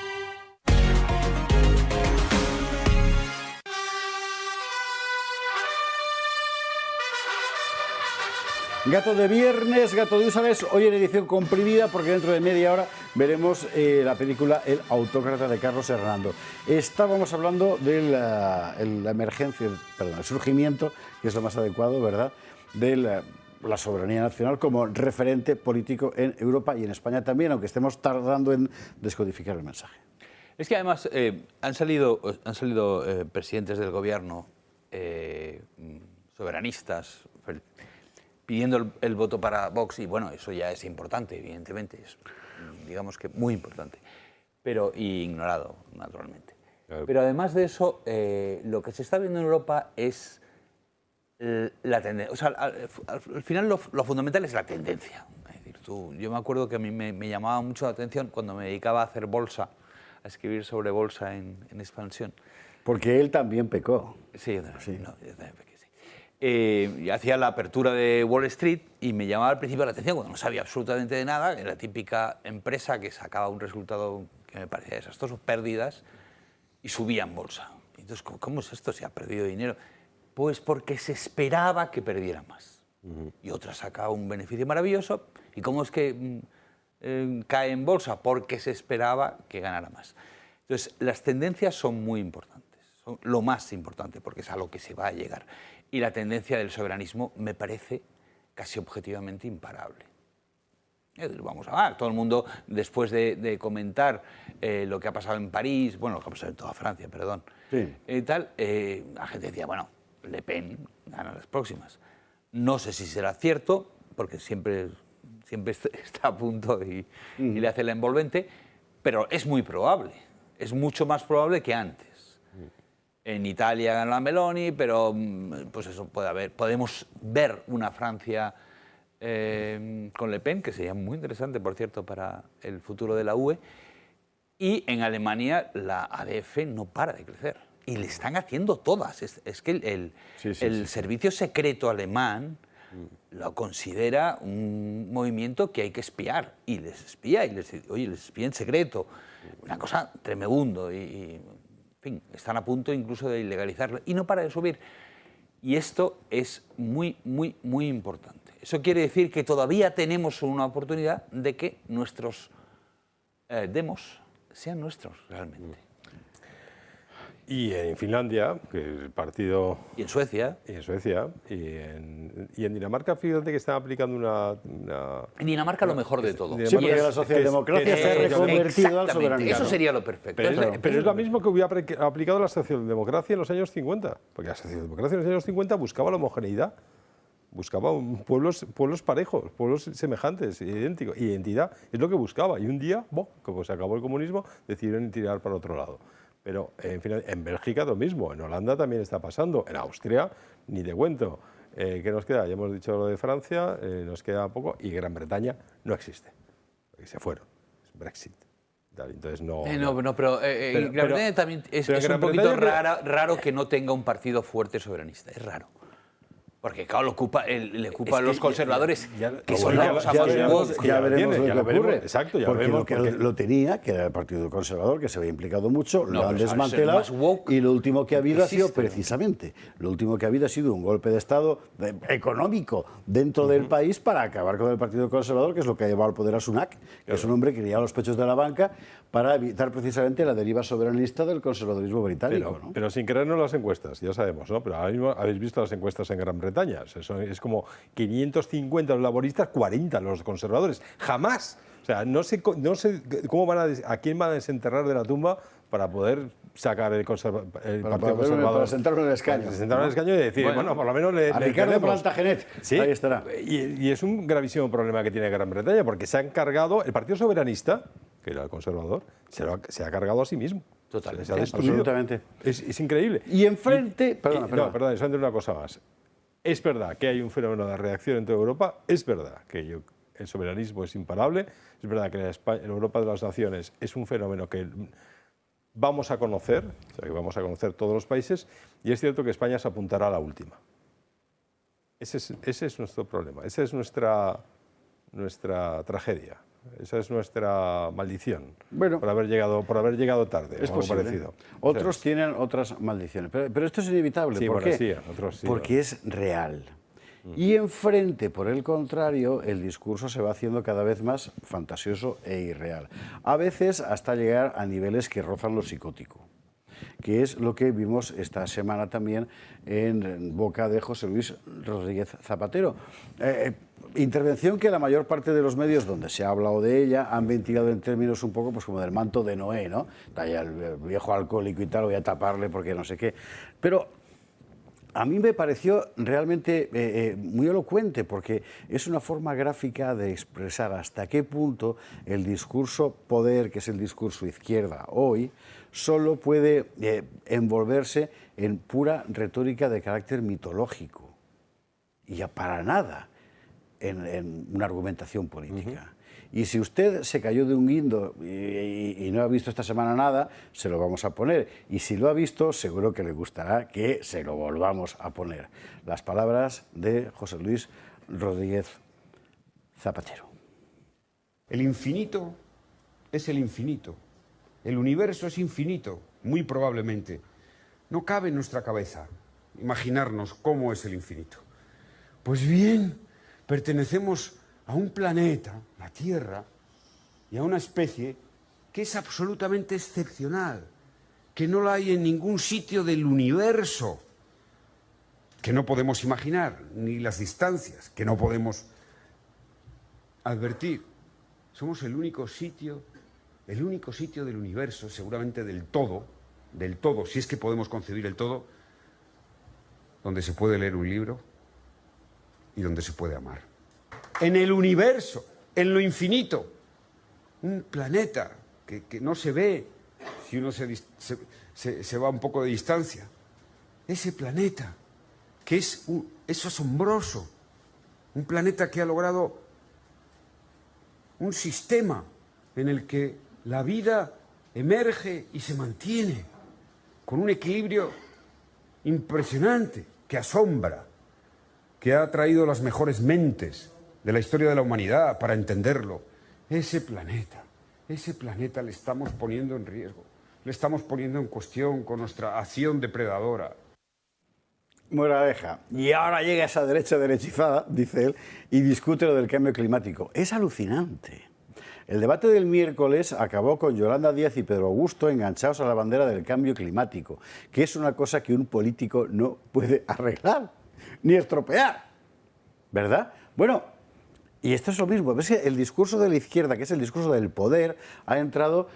Gato de viernes, gato de úsanes, hoy en edición comprimida porque dentro de media hora veremos la película El autócrata de Carlos Hernando. Estábamos hablando de la emergencia, perdón, el surgimiento, que es lo más adecuado, ¿verdad?, de la soberanía nacional como referente político en Europa y en España también, aunque estemos tardando en descodificar el mensaje. Es que además han salido presidentes del gobierno soberanistas pidiendo el voto para Vox, y bueno, eso ya es importante, evidentemente, es, digamos que muy importante, pero y ignorado, naturalmente. Claro. Pero además de eso, lo que se está viendo en Europa es la tendencia. O sea, al final lo fundamental es la tendencia. Es decir, yo me acuerdo que a mí me llamaba mucho la atención cuando me dedicaba a hacer bolsa, a escribir sobre bolsa en Expansión. Porque él también pecó. Sí, yo también pequé. Y hacía la apertura de Wall Street y me llamaba al principio la atención cuando no sabía absolutamente de nada, era la típica empresa que sacaba un resultado que me parecía desastroso, pérdidas, y subía en bolsa. Entonces, ¿cómo es esto si ha perdido dinero? Pues porque se esperaba que perdiera más. Y otra sacaba un beneficio maravilloso. ¿Y cómo es que cae en bolsa? Porque se esperaba que ganara más. Entonces, las tendencias son muy importantes, son lo más importante, porque es a lo que se va a llegar. Y la tendencia del soberanismo me parece casi objetivamente imparable. Vamos a ver, todo el mundo, después de comentar lo que ha pasado en París, bueno, lo que ha pasado en toda Francia, perdón, sí. La gente decía, bueno, Le Pen gana las próximas. No sé si será cierto, porque siempre está a punto y le hace la envolvente, pero es muy probable, es mucho más probable que antes. En Italia gana la Meloni, pero pues eso podemos ver una Francia con Le Pen, que sería muy interesante, por cierto, para el futuro de la UE. Y en Alemania la ADF no para de crecer. Y le están haciendo todas. Es que el servicio secreto alemán lo considera un movimiento que hay que espiar, y les espía, y les espía en secreto. Una cosa tremendo, y en fin, están a punto incluso de ilegalizarlo, y no para de subir. Y esto es muy, muy, muy importante. Eso quiere decir que todavía tenemos una oportunidad de que nuestros demos sean nuestros realmente. Y en Finlandia, que el partido... Y en Suecia. Y en Suecia. Y en Dinamarca, fíjate que están aplicando una... En Dinamarca lo mejor de todo. Sí, porque la socialdemocracia se ha reconvertido al soberanismo. Eso sería lo perfecto. Pero es lo mismo que hubiera aplicado la socialdemocracia en los años 50. Porque la socialdemocracia en los años 50 buscaba la homogeneidad. Buscaba pueblos parejos, pueblos semejantes, idénticos. Identidad es lo que buscaba. Y un día, como se acabó el comunismo, decidieron tirar para otro lado. Pero en Bélgica lo mismo, en Holanda también está pasando, en Austria ni te cuento. ¿Qué nos queda? Ya hemos dicho lo de Francia, nos queda poco, y Gran Bretaña no existe, porque se fueron, es Brexit. Entonces pero Gran Bretaña también es un poquito raro que no tenga un partido fuerte soberanista, es raro. Porque, claro, le ocupa a los conservadores, que son los ya veremos lo que ocurre. Exacto, ya porque veremos. Porque lo tenía, que era el Partido Conservador, que se había implicado mucho, lo han desmantelado, y lo último que ha habido ha sido precisamente, un golpe de Estado económico dentro del país para acabar con el Partido Conservador, que es lo que ha llevado al poder a Sunak, que es un hombre que iría a los pechos de la banca para evitar precisamente la deriva soberanista del conservadurismo británico. Pero sin creernos las encuestas, ya sabemos, ¿no? Pero ahora mismo habéis visto las encuestas en Gran Bretaña. Es como 550 los laboristas, 40 los conservadores. Jamás. O sea, no sé cómo a quién van a desenterrar de la tumba para poder sacar el Partido Conservador. Para sentarlo en el escaño. Para sentarlo en el escaño y decir, bueno, por lo menos a Ricardo Plantagenet, ¿sí? Ahí estará. Y es un gravísimo problema que tiene Gran Bretaña, porque se han cargado, el Partido Soberanista, que era el conservador, se ha cargado a sí mismo. Totalmente. Se ha destruido. Absolutamente. Es increíble. Y enfrente... Perdón, solamente una cosa más. Es verdad que hay un fenómeno de reacción en toda Europa, es verdad que el soberanismo es imparable, es verdad que en Europa de las Naciones es un fenómeno que vamos a conocer, o sea, que vamos a conocer todos los países, y es cierto que España se apuntará a la última. Ese es nuestro problema, esa es nuestra tragedia. Esa es nuestra maldición, por haber llegado tarde. Es posible. Parecido. Otros tienen otras maldiciones. Pero esto es inevitable. Sí, ¿Por bueno, qué? sí, otros sí, porque es real. Y enfrente, por el contrario, el discurso se va haciendo cada vez más fantasioso e irreal. A veces hasta llegar a niveles que rozan lo psicótico, que es lo que vimos esta semana también en boca de José Luis Rodríguez Zapatero. Intervención que la mayor parte de los medios donde se ha hablado de ella han ventilado en términos un poco pues como del manto de Noé, ¿no? Está ya el viejo alcohólico y tal, voy a taparle porque no sé qué. Pero a mí me pareció realmente muy elocuente, porque es una forma gráfica de expresar hasta qué punto el discurso poder, que es el discurso izquierda hoy, solo puede envolverse en pura retórica de carácter mitológico y ya para nada en una argumentación política. Y si usted se cayó de un guindo y no ha visto esta semana nada, se lo vamos a poner. Y si lo ha visto, seguro que le gustará que se lo volvamos a poner. Las palabras de José Luis Rodríguez Zapatero. El infinito es el infinito. El universo es infinito, muy probablemente. No cabe en nuestra cabeza imaginarnos cómo es el infinito. Pues bien, pertenecemos a un planeta, la Tierra, y a una especie que es absolutamente excepcional, que no la hay en ningún sitio del universo, que no podemos imaginar, ni las distancias, que no podemos advertir. Somos el único sitio del universo, seguramente del todo, si es que podemos concebir el todo, donde se puede leer un libro y donde se puede amar. En el universo, en lo infinito, un planeta que no se ve si uno se va un poco de distancia. Ese planeta, que es asombroso, un planeta que ha logrado un sistema en el que la vida emerge y se mantiene con un equilibrio impresionante que asombra. que ha traído las mejores mentes de la historia de la humanidad para entenderlo. Ese planeta le estamos poniendo en riesgo, le estamos poniendo en cuestión con nuestra acción depredadora. Moraleja. Y ahora llega esa derecha derechizada, dice él, y discute lo del cambio climático. Es alucinante. El debate del miércoles acabó con Yolanda Díaz y Pedro Augusto enganchados a la bandera del cambio climático, que es una cosa que un político no puede arreglar ni estropear, ¿verdad? Bueno, y esto es lo mismo. ¿Ves que el discurso de la izquierda, que es el discurso del poder, ha entrado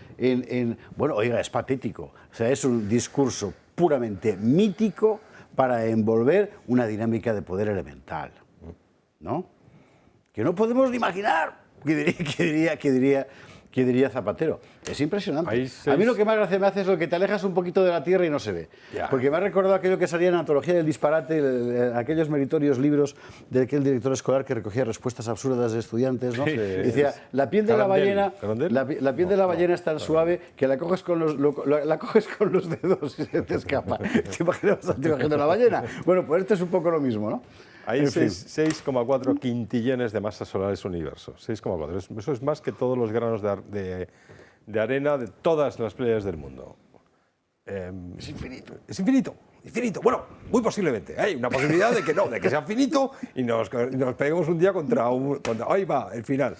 bueno, oiga, es patético. O sea, es un discurso puramente mítico para envolver una dinámica de poder elemental, ¿no? Que no podemos ni imaginar, que diría Zapatero. Es impresionante. A mí lo que más gracia me hace es lo que te alejas un poquito de la tierra y no se ve. Ya. Porque me ha recordado aquello que salía en Antología del Disparate, aquellos meritorios libros de aquel director escolar que recogía respuestas absurdas de estudiantes, ¿no? Sí, decía, la piel de la ballena, la piel de la ballena es tan suave que la coges con los dedos y se te escapa. ¿Te imaginas la ballena? Bueno, pues esto es un poco lo mismo, ¿no? Hay 6,4 quintillones de masas solares universo. 6,4. Eso es más que todos los granos de arena de todas las playas del mundo. Es infinito. Es infinito. Infinito. Bueno, muy posiblemente. Hay una posibilidad de que no, de que sea finito y nos peguemos un día contra ahí va, el final.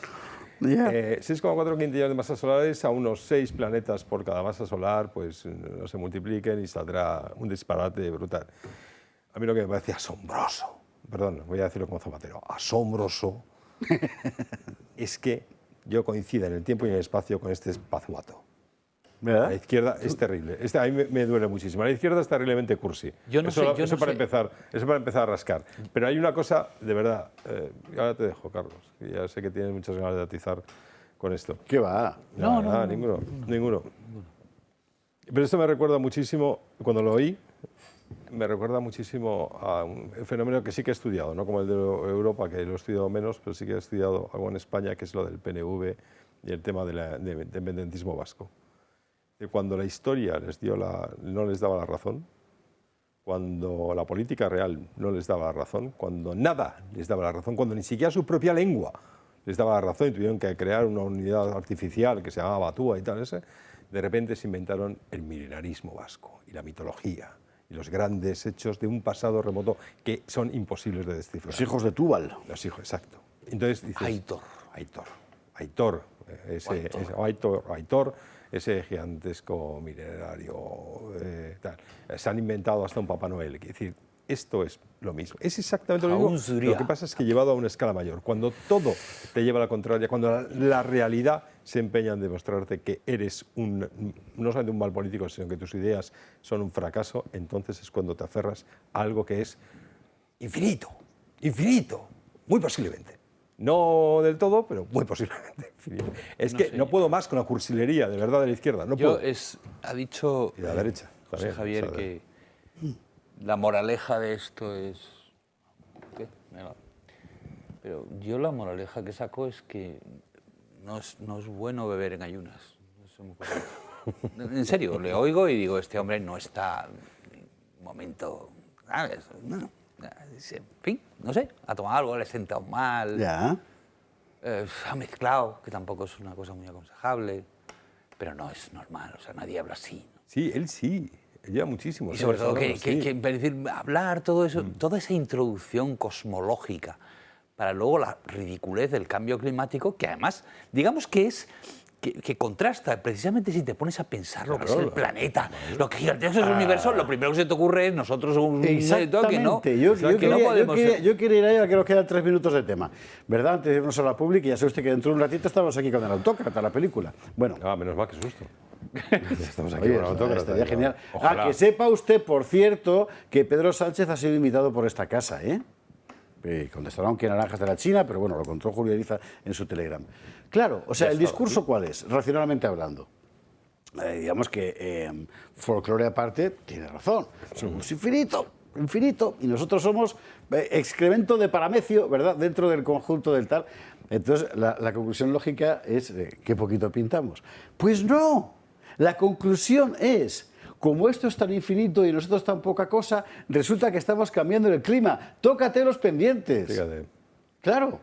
6,4 quintillones de masas solares a unos 6 planetas por cada masa solar, pues no se multipliquen y saldrá un disparate brutal. A mí lo que me parece asombroso, perdón, voy a decirlo como Zapatero, asombroso, es que yo coincida en el tiempo y en el espacio con este espazuato. ¿Verdad? La izquierda es terrible. A mí me duele muchísimo. La izquierda es terriblemente cursi. Eso para empezar a rascar. Pero hay una cosa, de verdad, ahora te dejo, Carlos, que ya sé que tienes muchas ganas de atizar con esto. ¿Qué va? No, ninguno. Pero esto me recuerda muchísimo, cuando lo oí, me recuerda muchísimo a un fenómeno que sí que he estudiado, no como el de Europa, que lo he estudiado menos, pero sí que he estudiado algo en España, que es lo del PNV y el tema del independentismo vasco. Cuando la historia no les daba la razón, cuando la política real no les daba la razón, cuando nada les daba la razón, cuando ni siquiera su propia lengua les daba la razón y tuvieron que crear una unidad artificial que se llamaba Batúa y tal, de repente se inventaron el milenarismo vasco y la mitología y los grandes hechos de un pasado remoto que son imposibles de descifrar. Los hijos de Túbal. Los hijos, exacto. Entonces dices, Aitor, ese gigantesco milenario, tal. Se han inventado hasta un Papá Noel. Es decir, esto es lo mismo. Es exactamente lo mismo. Lo que pasa es que llevado a una escala mayor. Cuando todo te lleva a la contraria, cuando la realidad se empeña en demostrarte que eres no solamente un mal político, sino que tus ideas son un fracaso, entonces es cuando te aferras a algo que es infinito, muy posiblemente. No del todo, pero muy posiblemente. Es que no puedo más con la cursilería, de verdad, de la izquierda. No puedo. Ha dicho y la derecha, José Javier que la moraleja de esto es... ¿Qué? Pero yo la moraleja que saco es que no es bueno beber en ayunas. En serio, le oigo y digo, este hombre no está en un momento... ¿sabes? No. En fin, no sé, ha tomado algo, le ha sentado mal, ha mezclado, que tampoco es una cosa muy aconsejable, pero no es normal, o sea, nadie habla así, ¿no? Sí, él lleva muchísimo. Y sobre todo hablar todo eso, toda esa introducción cosmológica, para luego la ridiculez del cambio climático, que además, digamos que es... Que contrasta, precisamente si te pones a pensar lo que es el planeta, lo que gigantesco es el universo, lo primero que se te ocurre es nosotros un exactamente. Yo quería ir ahí a que nos quedan 3 minutos de tema, ¿verdad? Antes de irnos a la pública, y ya sabe usted que dentro de un ratito estamos aquí con el autócrata, la película. Bueno. Menos mal, que susto. Estamos aquí con el autócrata. Estaría genial. Que sepa usted, por cierto, que Pedro Sánchez ha sido invitado por esta casa, ¿eh? Contestaron que naranjas de la China, pero bueno, lo contó Julio Ariza en su Telegram. Claro, o sea, ¿el discurso cuál es? Racionalmente hablando. Digamos que, folclore aparte, tiene razón. Somos infinito, y nosotros somos excremento de paramecio, ¿verdad?, dentro del conjunto del tal. Entonces, la conclusión lógica es, ¿qué poquito pintamos? Pues no, la conclusión es... como esto es tan infinito y nosotros tan poca cosa, resulta que estamos cambiando el clima. Tócate los pendientes. Fíjate. Claro.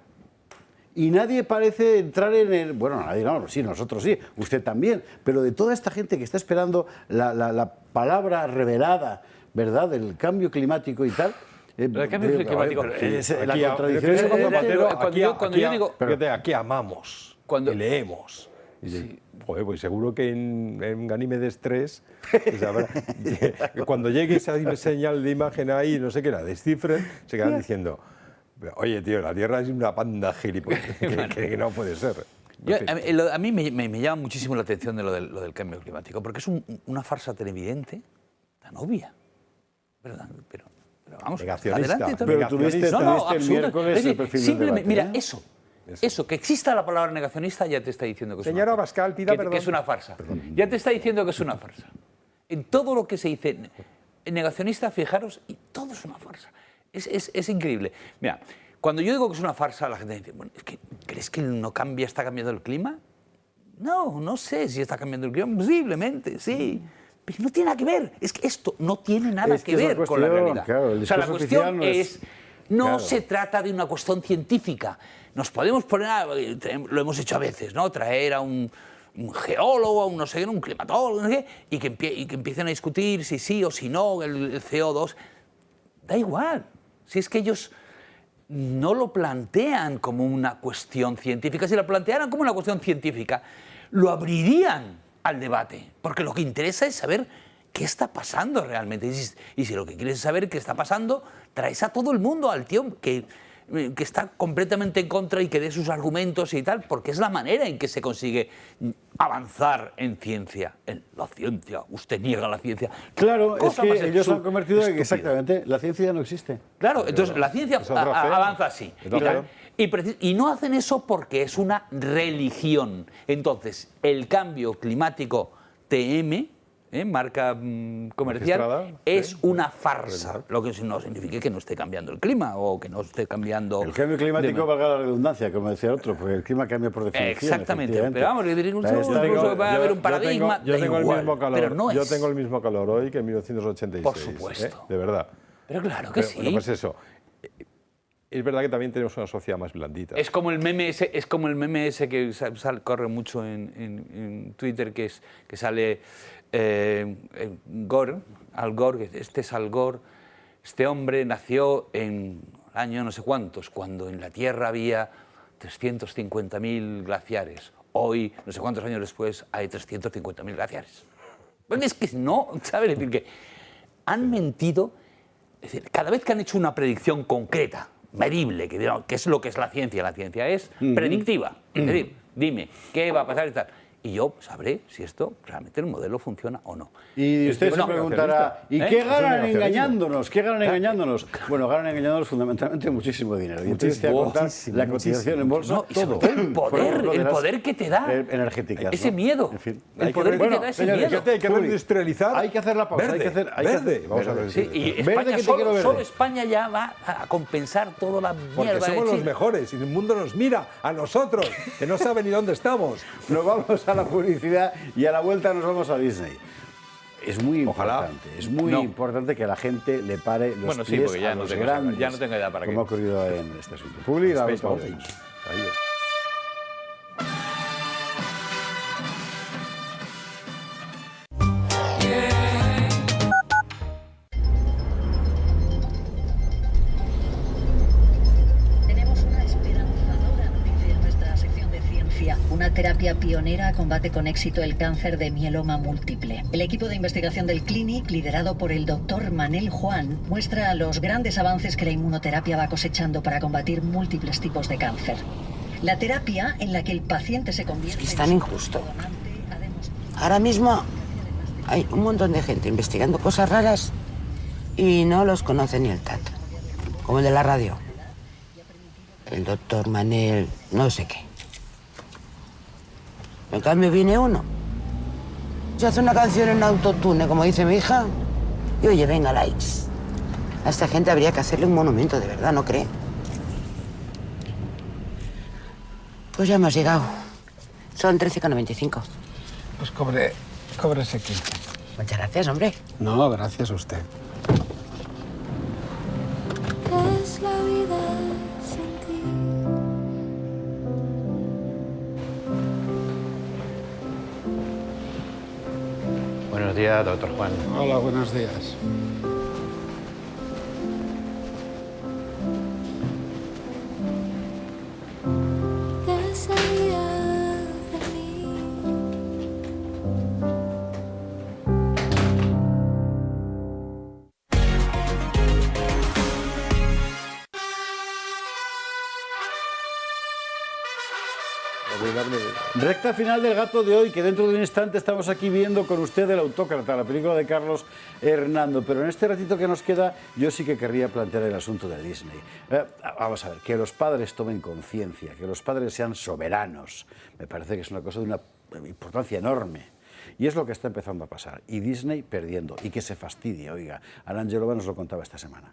Y nadie parece entrar en el... Bueno, nadie, no, sí, nosotros sí, usted también. Pero de toda esta gente que está esperando la palabra revelada, ¿verdad?, del cambio climático y tal... el cambio climático... La contradicción es cuando yo digo... Fíjate, aquí amamos y leemos. Y Sí. Joder, pues seguro que en Ganímedes 3, cuando llegue esa señal de imagen ahí, no sé qué la descifren, se quedan diciendo... Oye, tío, la Tierra es una panda gilipollas, que no puede ser. A mí me llama muchísimo la atención de lo del cambio climático, porque es una farsa televidente tan obvia. ¿Verdad? Pero vamos, negacionista. adelante. Pero tuviste el miércoles el perfil del debate, mira, eso, que exista la palabra negacionista ya te está diciendo que es Señora una farsa. Abascal, pida perdón. Que es una farsa. Ya te está diciendo que es una farsa. En todo lo que se dice negacionista, fijaros, y todo es una farsa. Es increíble. Mira, cuando yo digo que es una farsa, la gente dice, bueno, es que, ¿crees que no cambia, está cambiando el clima? No sé si está cambiando el clima, posiblemente, sí. Pero no tiene nada que ver. Es que esto no tiene nada que ver con la realidad. Claro, o sea, la cuestión no se trata de una cuestión científica. Nos podemos poner, lo hemos hecho a veces, ¿no? Traer a un geólogo, a un no sé qué, un climatólogo, no sé qué, y que empiecen a discutir si sí o si no, el CO2. Da igual. Si es que ellos no lo plantean como una cuestión científica. Si lo plantearan como una cuestión científica, lo abrirían al debate, porque lo que interesa es saber qué está pasando realmente. Y si lo que quieres es saber qué está pasando, traes a todo el mundo, al tío que está completamente en contra y que dé sus argumentos y tal, porque es la manera en que se consigue avanzar en ciencia. En la ciencia, usted niega la ciencia. Claro, es que ellos han convertido en que exactamente, la ciencia ya no existe. Claro, entonces la ciencia avanza así. Y no hacen eso porque es una religión. Entonces, el cambio climático TM, marca comercial, es una farsa. Lo que no significa que no esté cambiando el clima o que no esté cambiando... El cambio climático, valga la redundancia, como decía otro, porque el clima cambia por definición. Exactamente, pero vamos, incluso va a haber un paradigma. Yo tengo el mismo calor, pero no yo tengo el mismo calor hoy que en 1986. Por supuesto. De verdad. Pero claro que sí. Bueno, pues eso. Es verdad que también tenemos una sociedad más blandita. Es como el meme ese que corre mucho en Twitter, que sale Gore, Al Gore, este es Al Gore. Este hombre nació en el año no sé cuántos, cuando en la Tierra había 350.000 glaciares. Hoy, no sé cuántos años después, hay 350.000 glaciares. Bueno, es que no, ¿sabes? Es decir, que han mentido. Es decir, cada vez que han hecho una predicción concreta, medible, que es lo que es la ciencia es predictiva. Es decir, dime, ¿qué va a pasar y tal? Y yo sabré si esto realmente el modelo funciona o no. Y usted se preguntará, ¿y qué ganan engañándonos? ¿Qué ganan engañándonos? Bueno, ganan engañándonos fundamentalmente muchísimo dinero. Y entonces te voy a contar la cotización en bolsa, todo. El poder que te da. Energéticas. Ese miedo. En fin. El poder que te da ese miedo. Hay que reindustrializar. Hay que hacer la pausa. Verde. Vamos a ver. Sí, y España, solo España ya va a compensar toda la mierda. Porque somos los mejores y el mundo nos mira a nosotros, que no sabe ni dónde estamos. Nos vamos a la publicidad y a la vuelta nos vamos a Disney. Es muy importante, importante que la gente le pare los pies porque ya a no los tengo grandes, ya no tengo edad para como ha ocurrido en este asunto. Publicidad. Una terapia pionera combate con éxito el cáncer de mieloma múltiple. El equipo de investigación del Clínic, liderado por el doctor Manel Juan, muestra los grandes avances que la inmunoterapia va cosechando para combatir múltiples tipos de cáncer. La terapia en la que el paciente se convierte... Es tan injusto. Ahora mismo hay un montón de gente investigando cosas raras y no los conoce ni el tato. Como el de la radio. El doctor Manel no sé qué. En cambio viene uno, se hace una canción en autotune, como dice mi hija, y oye, venga, likes. A esta gente habría que hacerle un monumento, de verdad, ¿no cree? Pues ya hemos llegado. Son 13,95. Pues cóbrese 15. Muchas gracias, hombre. No, gracias a usted. ¿Qué es la vida sin ti? Buenos días, doctor Juan. Hola, buenos días. ¿Qué sería de mí? Recta final del Gato de hoy, que dentro de un instante estamos aquí viendo con usted El Autócrata, la película de Carlos Hernando. Pero en este ratito que nos queda, yo sí que querría plantear el asunto de Disney. Vamos a ver, que los padres tomen conciencia, que los padres sean soberanos. Me parece que es una cosa de una importancia enorme. Y es lo que está empezando a pasar. Y Disney perdiendo. Y que se fastidie, oiga. Ana Angelova nos lo contaba esta semana.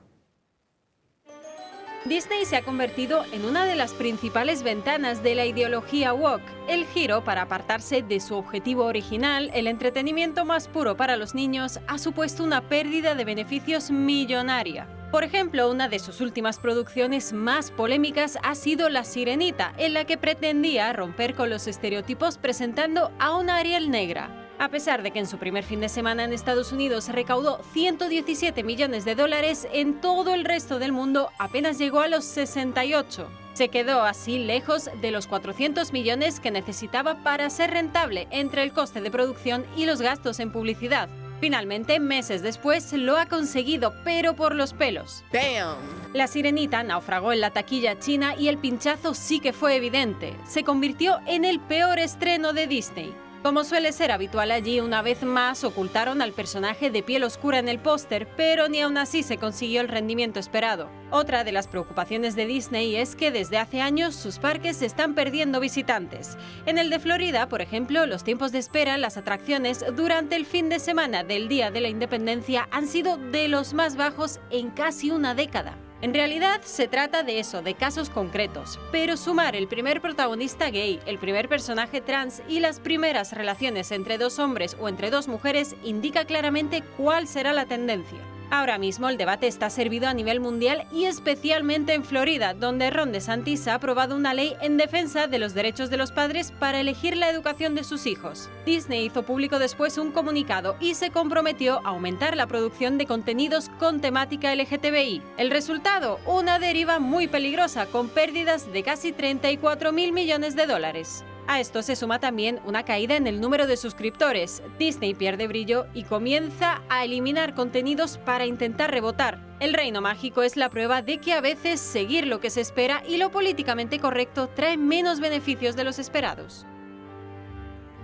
Disney se ha convertido en una de las principales ventanas de la ideología woke. El giro para apartarse de su objetivo original, el entretenimiento más puro para los niños, ha supuesto una pérdida de beneficios millonaria. Por ejemplo, una de sus últimas producciones más polémicas ha sido La Sirenita, en la que pretendía romper con los estereotipos presentando a una Ariel negra. A pesar de que en su primer fin de semana en Estados Unidos recaudó 117 millones de dólares, en todo el resto del mundo apenas llegó a los 68. Se quedó así lejos de los 400 millones que necesitaba para ser rentable entre el coste de producción y los gastos en publicidad. Finalmente, meses después, lo ha conseguido, pero por los pelos. ¡Damn! La Sirenita naufragó en la taquilla china y el pinchazo sí que fue evidente. Se convirtió en el peor estreno de Disney. Como suele ser habitual allí, una vez más ocultaron al personaje de piel oscura en el póster, pero ni aún así se consiguió el rendimiento esperado. Otra de las preocupaciones de Disney es que desde hace años sus parques están perdiendo visitantes. En el de Florida, por ejemplo, los tiempos de espera en las atracciones durante el fin de semana del Día de la Independencia han sido de los más bajos en casi una década. En realidad se trata de eso, de casos concretos, pero sumar el primer protagonista gay, el primer personaje trans y las primeras relaciones entre dos hombres o entre dos mujeres indica claramente cuál será la tendencia. Ahora mismo el debate está servido a nivel mundial y especialmente en Florida, donde Ron DeSantis ha aprobado una ley en defensa de los derechos de los padres para elegir la educación de sus hijos. Disney hizo público después un comunicado y se comprometió a aumentar la producción de contenidos con temática LGTBI. El resultado, una deriva muy peligrosa con pérdidas de casi 34.000 millones de dólares. A esto se suma también una caída en el número de suscriptores. Disney pierde brillo y comienza a eliminar contenidos para intentar rebotar. El reino mágico es la prueba de que a veces seguir lo que se espera y lo políticamente correcto trae menos beneficios de los esperados.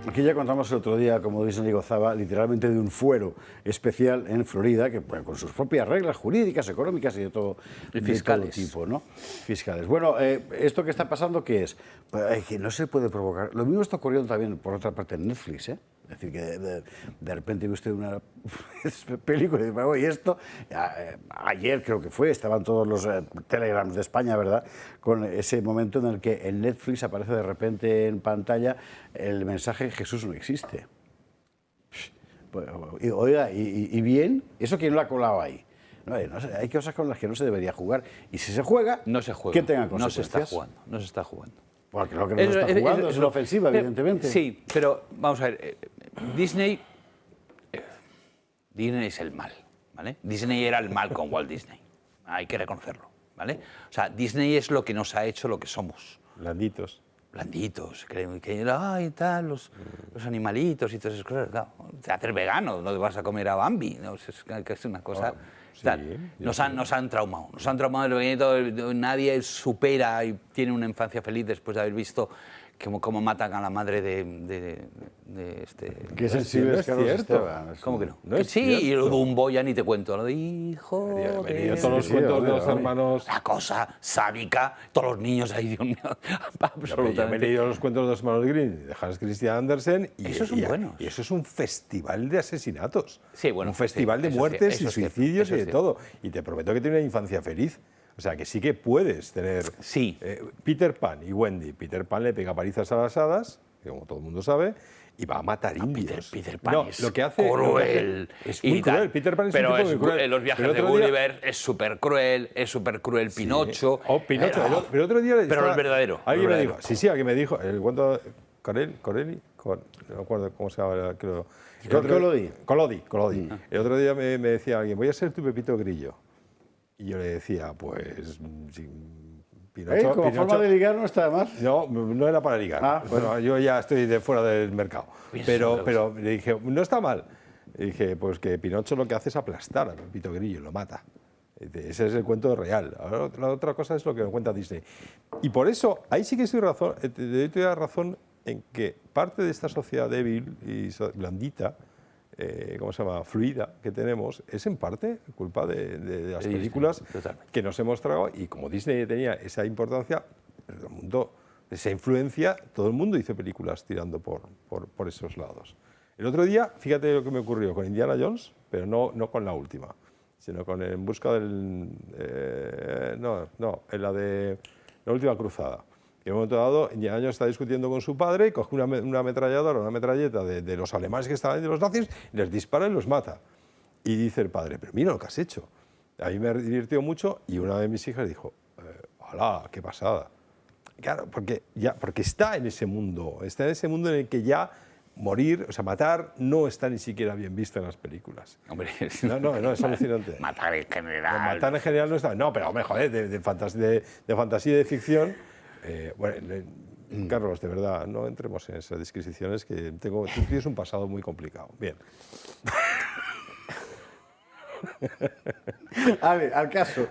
Aquí ya contamos el otro día cómo Disney gozaba literalmente de un fuero especial en Florida, que bueno, con sus propias reglas jurídicas, económicas y de todo, y fiscales. De todo tipo, ¿no? Fiscales. Bueno, esto que está pasando, ¿qué es? Pues, que no se puede provocar. Lo mismo está ocurriendo también, por otra parte, en Netflix, ¿eh? Es decir, que de repente ve usted una película y dice, bueno, y esto, ayer creo que fue, estaban todos los telegrams de España, ¿verdad?, con ese momento en el que en Netflix aparece de repente en pantalla el mensaje Jesús no existe. Oiga, y bien, ¿eso quién lo ha colado ahí? No sé, hay cosas con las que no se debería jugar, y si se juega, no se juega, que tenga no se consecuencias. está jugando, no se está jugando. Porque lo que no se está jugando es la ofensiva, evidentemente. Sí, pero vamos a ver, Disney es el mal, ¿vale? Disney era el mal con Walt Disney, hay que reconocerlo, ¿vale? O sea, Disney es lo que nos ha hecho lo que somos. Blanditos. Blanditos, que ay, tal, los animalitos y todas esas cosas. Claro, te haces vegano, no te vas a comer a Bambi, ¿no? Es una cosa... Nos han traumado desde pequeñito, nadie supera y tiene una infancia feliz después de haber visto cómo matan a la madre de este... Qué sensible es Carlos Esteban. ¿Cómo que no? No es sí, cierto. y lo de un boy ya ni te cuento, lo de hijo de... Todos los cuentos de los hermanos... La cosa sádica, todos los niños ahí, Dios mío, absolutamente. Yo me he leído los cuentos de los hermanos Grimm, de Hans Christian Andersen, y esos son buenos. Y eso es un festival de asesinatos. Sí, bueno, un festival de muertes y suicidios y de todo. Y te prometo que tiene una infancia feliz. O sea, que sí que puedes tener... Sí. Peter Pan y Wendy. Peter Pan le pega palizas a las hadas, que como todo el mundo sabe, y va a matar indios. Peter Pan es lo que hace, cruel. Es muy cruel. Peter Pan es un tipo muy cruel. En los viajes de Gulliver es súper cruel Pinocho. Pero otro día... Pero el verdadero. Alguien me dijo, alguien me dijo, el cuento... Corelli, no me acuerdo cómo se llama, creo. Collodi. El otro día me decía alguien, voy a ser tu Pepito Grillo. Y yo le decía, pues... Pinocho, como forma de ligar no está de más. No era para ligar. Bueno, yo ya estoy de fuera del mercado. Pero le dije, no está mal. Le dije, pues que Pinocho lo que hace es aplastar a Pepito Grillo, lo mata. Ese es el cuento real. Ahora, la otra cosa es lo que me cuenta Disney. Y por eso, ahí sí que estoy te doy razón en que parte de esta sociedad débil y blandita, ¿cómo se llama?, fluida que tenemos, es en parte culpa de las películas que nos hemos tragado. Y como Disney tenía esa importancia, el mundo, esa influencia, todo el mundo hizo películas tirando por esos lados. El otro día, fíjate lo que me ocurrió con Indiana Jones, pero no con la última, sino con En busca del... en la de La última cruzada. En un momento dado, Indiana Jones está discutiendo con su padre y coge una ametralladora, una metralleta de los alemanes que estaban ahí, de los nazis, les dispara y los mata. Y dice el padre, pero mira lo que has hecho. A mí me divirtió mucho y una de mis hijas dijo, ¡hala, qué pasada! Claro, porque está en ese mundo en el que ya morir, o sea, matar no está ni siquiera bien visto en las películas. Hombre, no, es alucinante. Matar en general. Matar en general no está... No, pero hombre, joder, de fantasía y de ficción... Carlos, de verdad, no entremos en esas disquisiciones que tú tienes un pasado muy complicado. Bien. Al caso.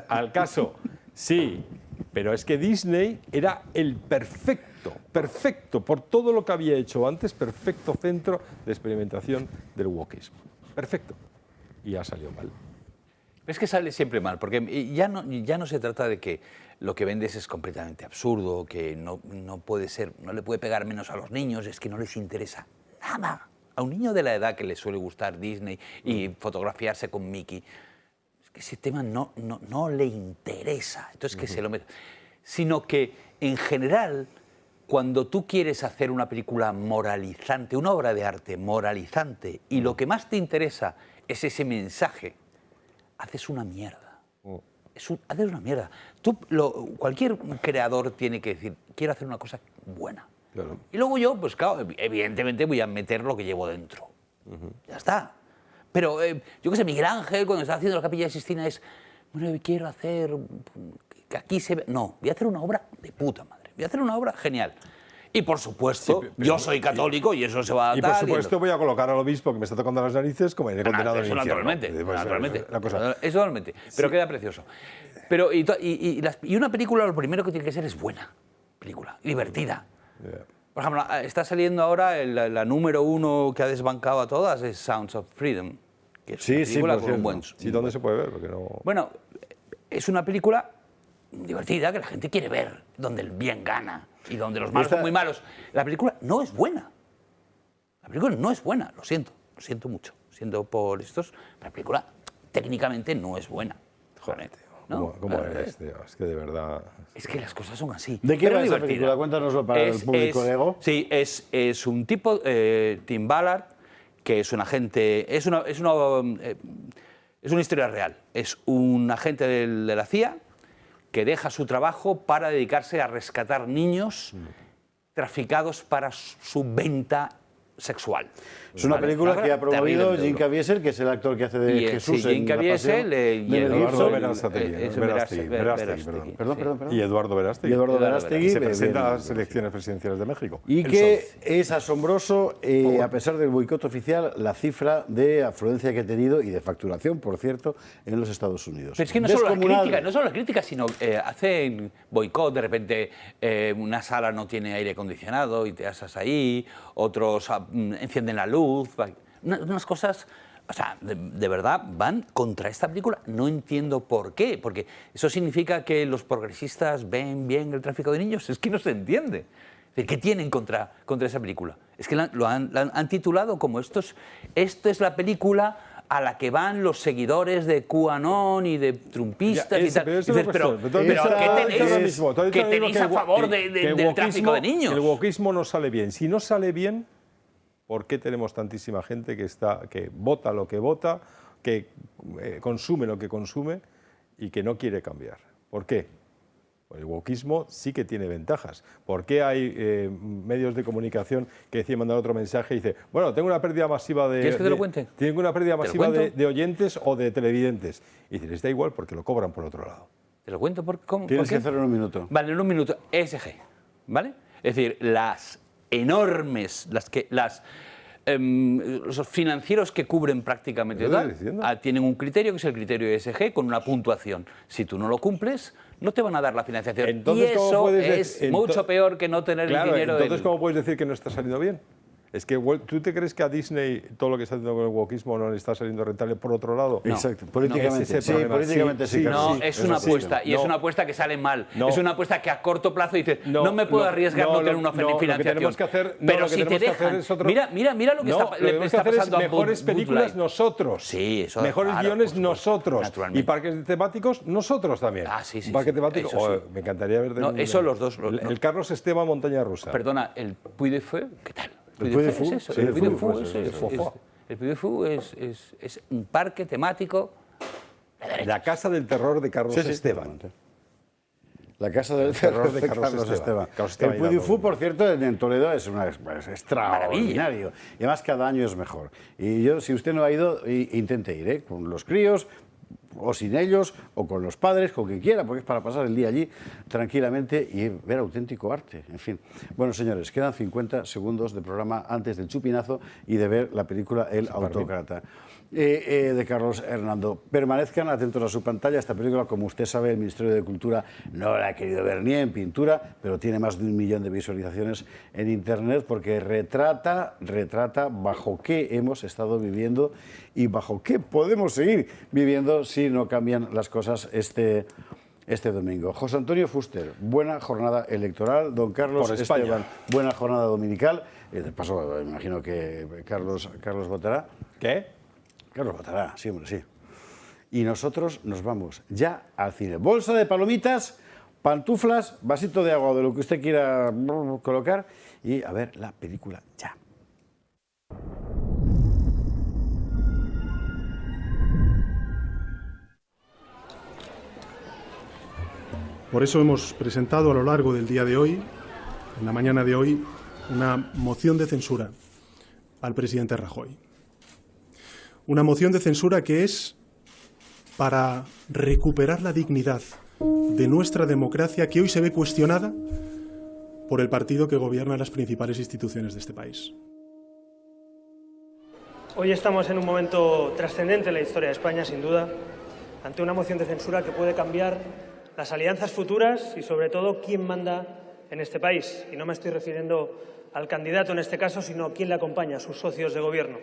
Al caso, sí, pero es que Disney era el perfecto, por todo lo que había hecho antes, perfecto centro de experimentación del wokismo. Perfecto. Y ha salido mal. Es que sale siempre mal, porque ya no se trata de que lo que vendes es completamente absurdo, que no puede ser, no le puede pegar menos a los niños, es que no les interesa nada. A un niño de la edad que le suele gustar Disney y fotografiarse con Mickey, es que ese tema no le interesa. Entonces que se lo meta. Sino que, en general, cuando tú quieres hacer una película moralizante, una obra de arte moralizante, y lo que más te interesa es ese mensaje, haces una mierda. Haces una mierda. Cualquier creador tiene que decir, quiero hacer una cosa buena. Claro. Y luego yo, pues claro, evidentemente voy a meter lo que llevo dentro. Ya está. Pero yo qué sé, Miguel Ángel, cuando está haciendo la Capilla de Sixtina, es, bueno, quiero hacer que aquí se ve... No, voy a hacer una obra de puta madre. Voy a hacer una obra genial. Y por supuesto, yo soy católico y eso se va a dar. Y por supuesto voy a colocar al obispo que me está tocando las narices como en el condenado del infierno. Naturalmente. Pero queda precioso. Pero, y una película lo primero que tiene que ser es buena. Película, divertida. Por ejemplo, está saliendo ahora la número 1 que ha desbancado a todas, es Sounds of Freedom. Que es una película con un buen... ¿Dónde se puede ver? Porque no... Bueno, es una película divertida que la gente quiere ver, donde el bien gana y donde los malos son muy malos. La película no es buena. La película no es buena, lo siento mucho. Siendo por estos, la película técnicamente no es buena. Joder, ¿no? ¿Cómo eres, tío? Es que de verdad... Es que las cosas son así. ¿De qué va esa película? Cuéntanoslo para el público de Ego. Sí, es un tipo, Tim Ballard, que es un agente... Es una historia real. Es un agente de la CIA que deja su trabajo para dedicarse a rescatar niños traficados para su venta sexual. Es una película que ha promovido Jim Caviezel, que es el actor que hace de Jesús en La Pasión. Y Eduardo Verástegui. Se presenta a las elecciones presidenciales de México. Y que es asombroso, a pesar del boicot oficial, la cifra de afluencia que ha tenido y de facturación, por cierto, en los Estados Unidos. Pero es que no solo la crítica, sino hacen boicot, de repente una sala no tiene aire acondicionado y te asas ahí, otros encienden la luz, unas cosas, o sea, de verdad van contra esta película. No entiendo por qué, porque eso significa que los progresistas ven bien el tráfico de niños. Es que no se entiende. Es decir, ¿qué tienen contra esa película? Es que lo han titulado como esto es la película a la que van los seguidores de QAnon y de trumpistas y tal. Dices, pero ¿qué tenéis a favor del tráfico de niños? El wokismo no sale bien. Si no sale bien, ¿por qué tenemos tantísima gente que vota lo que vota, que consume lo que consume y que no quiere cambiar? ¿Por qué? El wokismo sí que tiene ventajas. ¿Por qué hay medios de comunicación que deciden mandar otro mensaje y dice, bueno, tengo una pérdida masiva de... ¿Quieres que te lo cuente? Tengo una pérdida masiva de oyentes o de televidentes. Y dice, les da igual porque lo cobran por otro lado. ¿Te lo cuento? ¿Cómo? Tienes que hacerlo en un minuto. Vale, en un minuto. ESG, ¿vale? Es decir, las enormes, los financieros que cubren prácticamente todo, tienen un criterio que es el criterio ESG con una puntuación. Si tú no lo cumples, no te van a dar la financiación. Entonces, y eso es mucho peor que no tener el dinero. Entonces, ¿cómo puedes decir que no está saliendo bien? Es que ¿tú te crees que a Disney todo lo que está haciendo con el wokismo no le está saliendo rentable por otro lado? No. Exacto, políticamente sí, políticamente sí. No, es una apuesta, y es una apuesta que sale mal. Es una apuesta que a corto plazo dices, no me puedo arriesgar no tener una financiación. Lo que tenemos que hacer, pero si te dejan, mira lo que está pasando a mejores películas nosotros. Sí, eso. Mejores guiones nosotros. Y parques temáticos nosotros también. Ah, sí. Parque temático, me encantaría ver... No, eso los dos. El Carlos Esteban Montaña Rusa. Perdona, el Puy de Feu, ¿qué tal? El Puy de Fou es un parque temático. La Casa del Terror de Carlos Esteban. La Casa del Terror de Carlos Esteban. El Puy de Fou, por cierto, en Toledo es extraordinario. Y además cada año es mejor. Y yo, si usted no ha ido, intente ir, con los críos, o sin ellos, o con los padres, con quien quiera, porque es para pasar el día allí tranquilamente y ver auténtico arte. En fin. Bueno, señores, quedan 50 segundos de programa antes del chupinazo y de ver la película El Autócrata. De Carlos Hernando. Permanezcan atentos a su pantalla. Esta película, como usted sabe, el Ministerio de Cultura no la ha querido ver ni en pintura, pero tiene más de 1 millón de visualizaciones en Internet porque retrata bajo qué hemos estado viviendo y bajo qué podemos seguir viviendo si no cambian las cosas este domingo. José Antonio Fuster, buena jornada electoral. Don Carlos Esteban, buena jornada dominical. De paso, me imagino que Carlos votará. ¿Qué? Carlos votará, sí, hombre, sí. Y nosotros nos vamos ya al cine. Bolsa de palomitas, pantuflas, vasito de agua o de lo que usted quiera colocar y a ver la película ya. Por eso hemos presentado a lo largo del día de hoy, en la mañana de hoy, una moción de censura al presidente Rajoy. Una moción de censura que es para recuperar la dignidad de nuestra democracia que hoy se ve cuestionada por el partido que gobierna las principales instituciones de este país. Hoy estamos en un momento trascendente en la historia de España, sin duda, ante una moción de censura que puede cambiar las alianzas futuras y, sobre todo, quién manda en este país. Y no me estoy refiriendo al candidato en este caso, sino a quién le acompaña, sus socios de gobierno.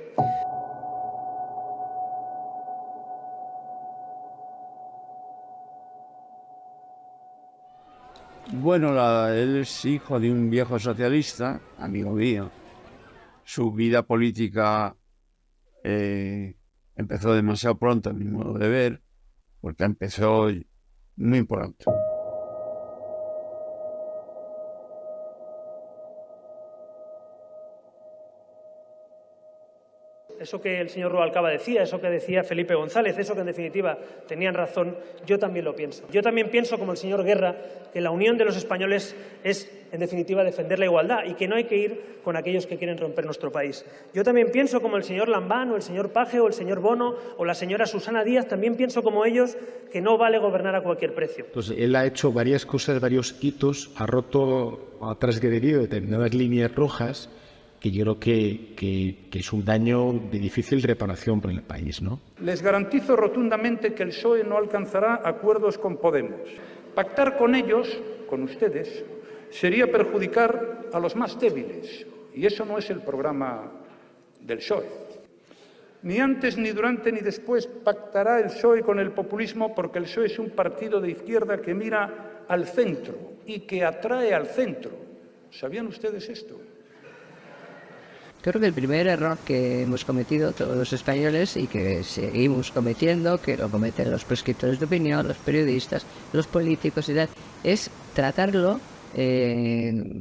Bueno, él es hijo de un viejo socialista, amigo mío. Su vida política empezó demasiado pronto, a mi modo de ver, porque empezó muy pronto. Eso que el señor Rubalcaba decía, eso que decía Felipe González, eso que en definitiva tenían razón, yo también lo pienso. Yo también pienso, como el señor Guerra, que la unión de los españoles es, en definitiva, defender la igualdad y que no hay que ir con aquellos que quieren romper nuestro país. Yo también pienso, como el señor Lambán o el señor Paje o el señor Bono o la señora Susana Díaz, también pienso como ellos que no vale gobernar a cualquier precio. Pues él ha hecho varias cosas, varios hitos, ha roto, ha transgredido determinadas líneas rojas que yo creo que es un daño de difícil reparación para el país, ¿no? Les garantizo rotundamente que el PSOE no alcanzará acuerdos con Podemos. Pactar con ellos, con ustedes, sería perjudicar a los más débiles, y eso no es el programa del PSOE. Ni antes, ni durante, ni después pactará el PSOE con el populismo, porque el PSOE es un partido de izquierda que mira al centro y que atrae al centro. ¿Sabían ustedes esto? Creo que el primer error que hemos cometido todos los españoles y que seguimos cometiendo, que lo cometen los prescriptores de opinión, los periodistas, los políticos y tal, es tratarlo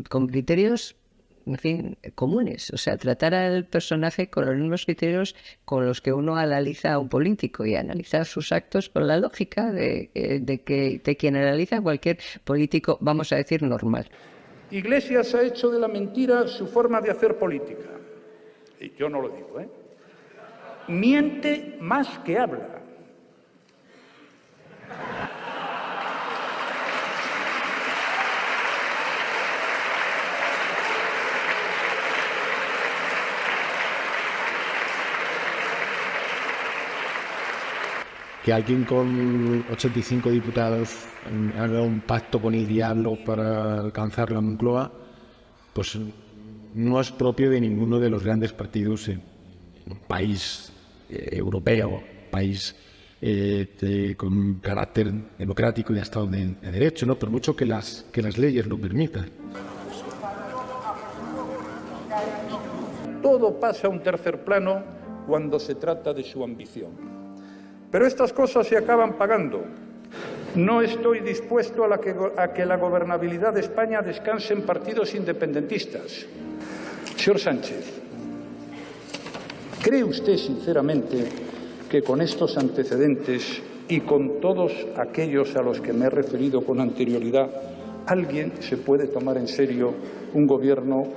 con criterios, en fin, comunes. O sea, tratar al personaje con los mismos criterios con los que uno analiza a un político y analizar sus actos con la lógica de quien analiza a cualquier político, vamos a decir, normal. Iglesias ha hecho de la mentira su forma de hacer política. Y yo no lo digo, ¿eh? Miente más que habla. Que alguien con 85 diputados haga un pacto con el diablo para alcanzar la Moncloa, pues no es propio de ninguno de los grandes partidos en un país europeo, país con carácter democrático y de Estado de Derecho, ¿no? Por mucho que las leyes lo permitan. Todo pasa a un tercer plano cuando se trata de su ambición. Pero estas cosas se acaban pagando. No estoy dispuesto a que la gobernabilidad de España descanse en partidos independentistas. Señor Sánchez, ¿cree usted sinceramente que con estos antecedentes y con todos aquellos a los que me he referido con anterioridad, alguien se puede tomar en serio un gobierno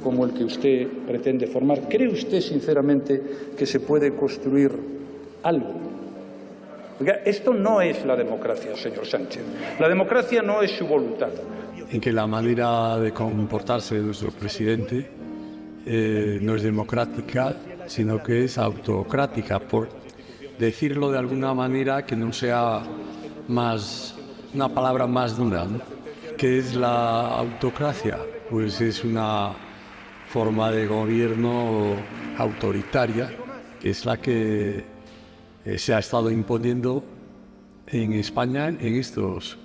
como el que usted pretende formar? ¿Cree usted sinceramente que se puede construir algo? Oiga, esto no es la democracia, señor Sánchez. La democracia no es su voluntad. En que la manera de comportarse de nuestro presidente no es democrática, sino que es autocrática, por decirlo de alguna manera que no sea más una palabra más dura, ¿no? ¿Qué es la autocracia? Pues es una forma de gobierno autoritaria, que es la que se ha estado imponiendo en España en estos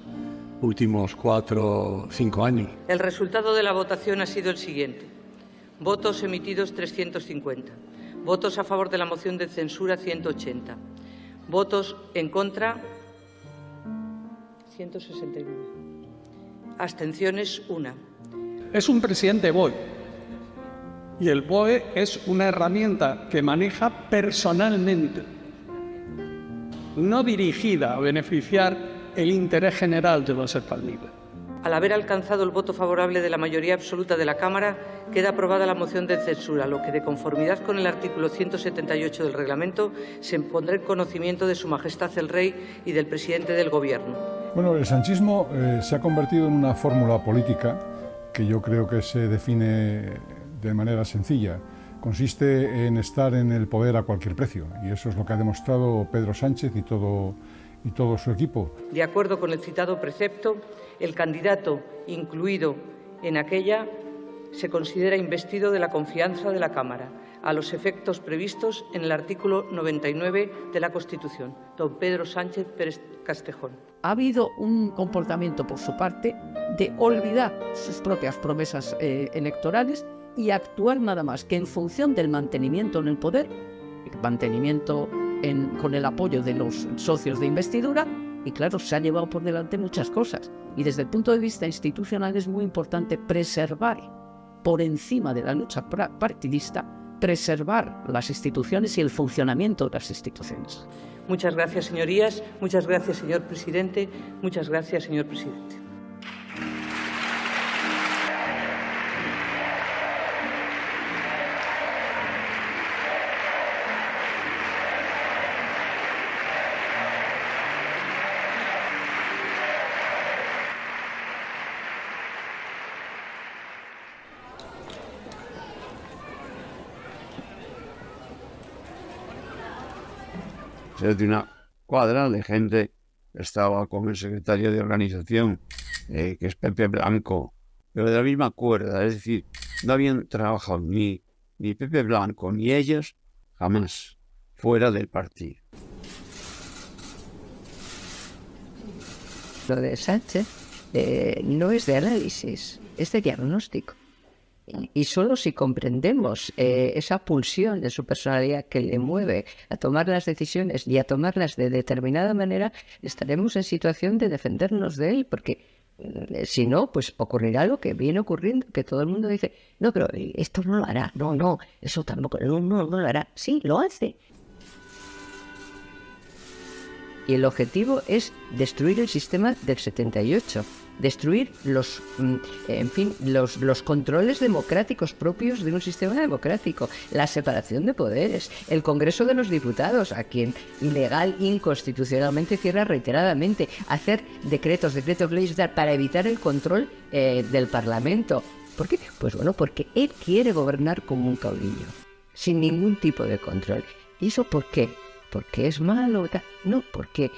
últimos 4 o 5 años. El resultado de la votación ha sido el siguiente. Votos emitidos 350. Votos a favor de la moción de censura 180. Votos en contra 169. Abstenciones 1. Es un presidente BOE. Y el BOE es una herramienta que maneja personalmente, no dirigida a beneficiar el interés general de los españoles. Al haber alcanzado el voto favorable de la mayoría absoluta de la Cámara, queda aprobada la moción de censura, lo que, de conformidad con el artículo 178 del reglamento, se pondrá en conocimiento de Su Majestad el Rey y del presidente del Gobierno. Bueno, el sanchismo se ha convertido en una fórmula política que yo creo que se define de manera sencilla. Consiste en estar en el poder a cualquier precio, y eso es lo que ha demostrado Pedro Sánchez y todo su equipo. De acuerdo con el citado precepto, el candidato incluido en aquella se considera investido de la confianza de la Cámara, a los efectos previstos en el artículo 99 de la Constitución. Don Pedro Sánchez Pérez Castejón. Ha habido un comportamiento por su parte de olvidar sus propias promesas electorales y actuar nada más que en función del mantenimiento en el poder, mantenimiento con el apoyo de los socios de investidura, y claro, se ha llevado por delante muchas cosas. Y desde el punto de vista institucional es muy importante preservar, por encima de la lucha partidista, preservar las instituciones y el funcionamiento de las instituciones. Muchas gracias, señorías. Muchas gracias, señor presidente. Muchas gracias, señor presidente. De una cuadra de gente que estaba con el secretario de organización, que es Pepe Blanco, pero de la misma cuerda, es decir, no habían trabajado ni Pepe Blanco ni ellos jamás fuera del partido. Lo de Sánchez no es de análisis, es de diagnóstico. Y solo si comprendemos esa pulsión de su personalidad que le mueve a tomar las decisiones y a tomarlas de determinada manera, estaremos en situación de defendernos de él, porque si no, pues ocurrirá lo que viene ocurriendo, que todo el mundo dice, no, pero esto no lo hará, no, eso tampoco, no lo hará. Sí, lo hace. Y el objetivo es destruir el sistema del 78, destruir los controles democráticos propios de un sistema democrático, la separación de poderes, el Congreso de los Diputados, a quien ilegal, inconstitucionalmente cierra reiteradamente, hacer decretos, leyes para evitar el control del Parlamento. ¿Por qué? Pues bueno, porque él quiere gobernar como un caudillo, sin ningún tipo de control. ¿Y eso por qué? ¿Porque es malo? No, porque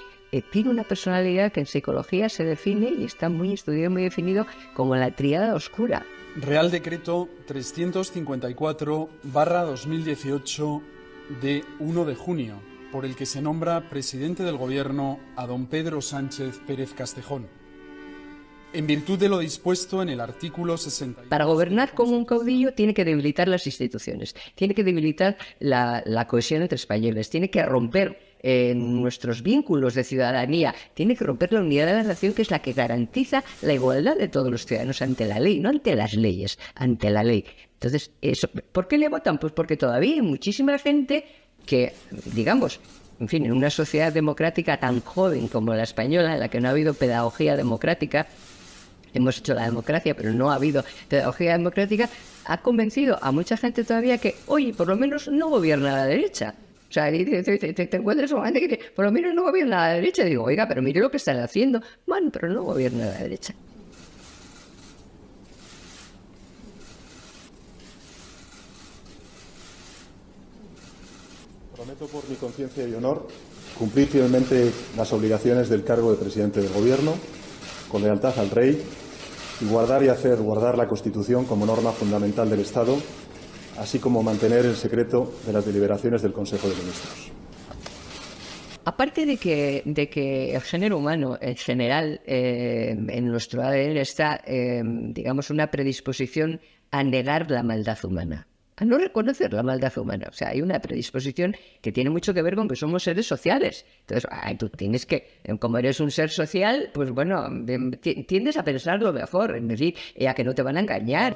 tiene una personalidad que en psicología se define y está muy estudiado, muy definido como la tríada oscura. Real Decreto 354/2018 de 1 de junio, por el que se nombra presidente del Gobierno a don Pedro Sánchez Pérez Castejón. En virtud de lo dispuesto en el artículo 60. Para gobernar como un caudillo tiene que debilitar las instituciones, tiene que debilitar la cohesión entre españoles, tiene que romper nuestros vínculos de ciudadanía, tiene que romper la unidad de la nación, que es la que garantiza la igualdad de todos los ciudadanos ante la ley, no ante las leyes, ante la ley. Entonces, ¿por qué le votan? Pues porque todavía hay muchísima gente que, digamos, en fin, en una sociedad democrática tan joven como la española, en la que no ha habido pedagogía democrática, hemos hecho la democracia, pero no ha habido pedagogía democrática, ha convencido a mucha gente todavía que, oye, por lo menos no gobierna la derecha. O sea, te encuentras con gente que por lo menos no gobierna la derecha. Digo, oiga, pero mire lo que están haciendo. Bueno, pero no gobierna la derecha. Prometo por mi conciencia y honor cumplir fielmente las obligaciones del cargo de presidente del Gobierno, con lealtad al Rey, y guardar y hacer guardar la Constitución como norma fundamental del Estado, así como mantener el secreto de las deliberaciones del Consejo de Ministros. Aparte de que el género humano, en general, en nuestro ADN está, digamos, una predisposición a negar la maldad humana, a no reconocer la maldad humana. O sea, hay una predisposición que tiene mucho que ver con que somos seres sociales. Entonces, tú tienes que, como eres un ser social, pues bueno, tiendes a pensar lo mejor, es decir, a que no te van a engañar.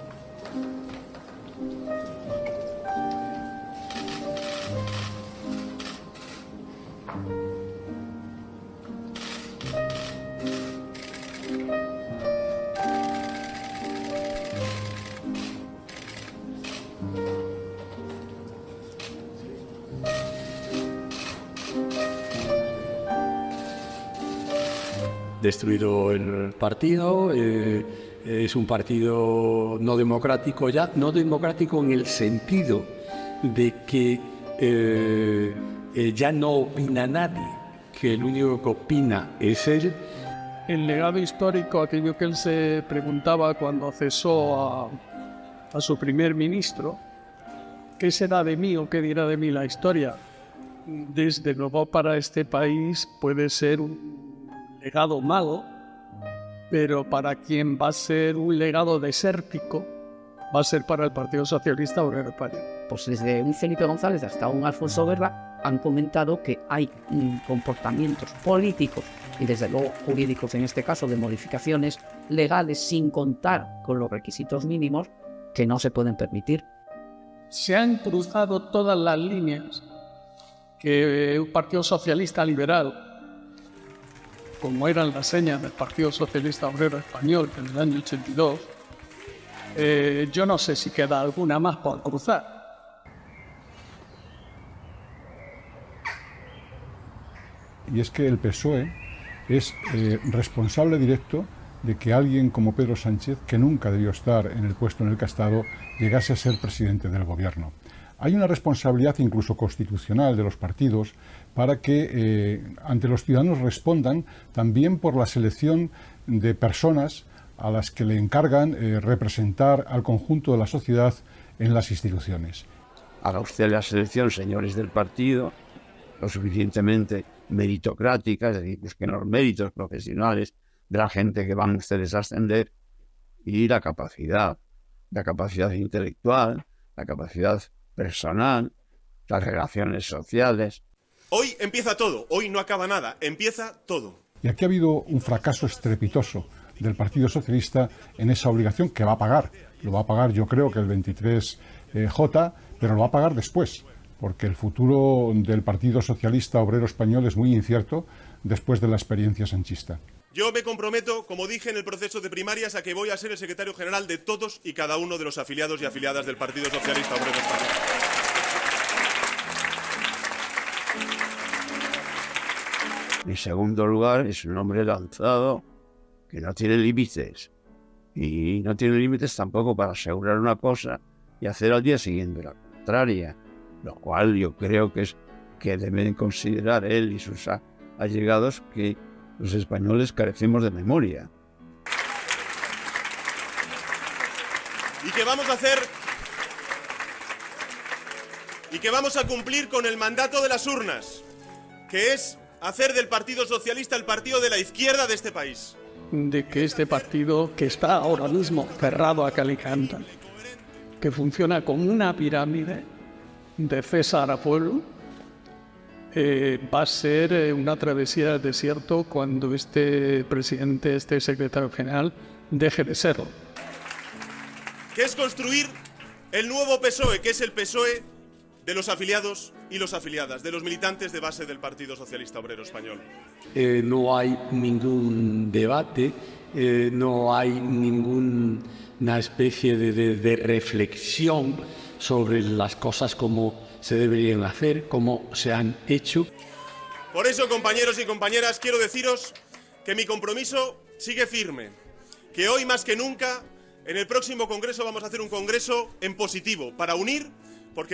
Destruido el partido, es un partido no democrático ya, no democrático en el sentido de que ya no opina nadie, que el único que opina es él. El legado histórico, aquello que él se preguntaba cuando cesó a su primer ministro, ¿qué será de mí o qué dirá de mí la historia? Desde luego para este país puede ser un legado malo, pero para quien va a ser un legado desértico, va a ser para el Partido Socialista Obrero Español. Pues desde un Felipe González hasta un Alfonso Guerra han comentado que hay comportamientos políticos y desde luego jurídicos, en este caso de modificaciones legales sin contar con los requisitos mínimos, que no se pueden permitir. Se han cruzado todas las líneas que un Partido Socialista Liberal, como eran las señas del Partido Socialista Obrero Español en el año 82, yo no sé si queda alguna más por cruzar. Y es que el PSOE es responsable directo de que alguien como Pedro Sánchez, que nunca debió estar en el puesto en el que ha estado, llegase a ser presidente del Gobierno. Hay una responsabilidad incluso constitucional de los partidos para que ante los ciudadanos respondan también por la selección de personas a las que le encargan representar al conjunto de la sociedad en las instituciones. Haga usted la selección, señores del partido, lo suficientemente meritocrática, es decir, busquen los méritos profesionales de la gente que van ustedes a ascender y la capacidad la capacidad intelectual, la capacidad personal, las relaciones sociales. Hoy empieza todo, hoy no acaba nada, empieza todo. Y aquí ha habido un fracaso estrepitoso del Partido Socialista en esa obligación que va a pagar. Lo va a pagar, yo creo que el 23J, pero lo va a pagar después, porque el futuro del Partido Socialista Obrero Español es muy incierto después de la experiencia sanchista. Yo me comprometo, como dije en el proceso de primarias, a que voy a ser el secretario general de todos y cada uno de los afiliados y afiliadas del Partido Socialista Obrero Español. En segundo lugar, es un hombre lanzado que no tiene límites. Y no tiene límites tampoco para asegurar una cosa y hacer al día siguiente la contraria. Lo cual yo creo que es que deben considerar él y sus allegados que los españoles carecemos de memoria. Y que vamos a hacer... Y que vamos a cumplir con el mandato de las urnas, que es hacer del Partido Socialista el partido de la izquierda de este país. De que este partido, que está ahora mismo cerrado a cal y canto, que funciona como una pirámide de César a pueblo, va a ser una travesía del desierto cuando este presidente, este secretario general, deje de serlo. Que es construir el nuevo PSOE, que es el PSOE de los afiliados y las afiliadas, de los militantes de base del Partido Socialista Obrero Español. No hay ningún debate, no hay ninguna especie de reflexión sobre las cosas como se deberían hacer, como se han hecho. Por eso, compañeros y compañeras, quiero deciros que mi compromiso sigue firme, que hoy más que nunca, en el próximo Congreso vamos a hacer un Congreso en positivo, para unir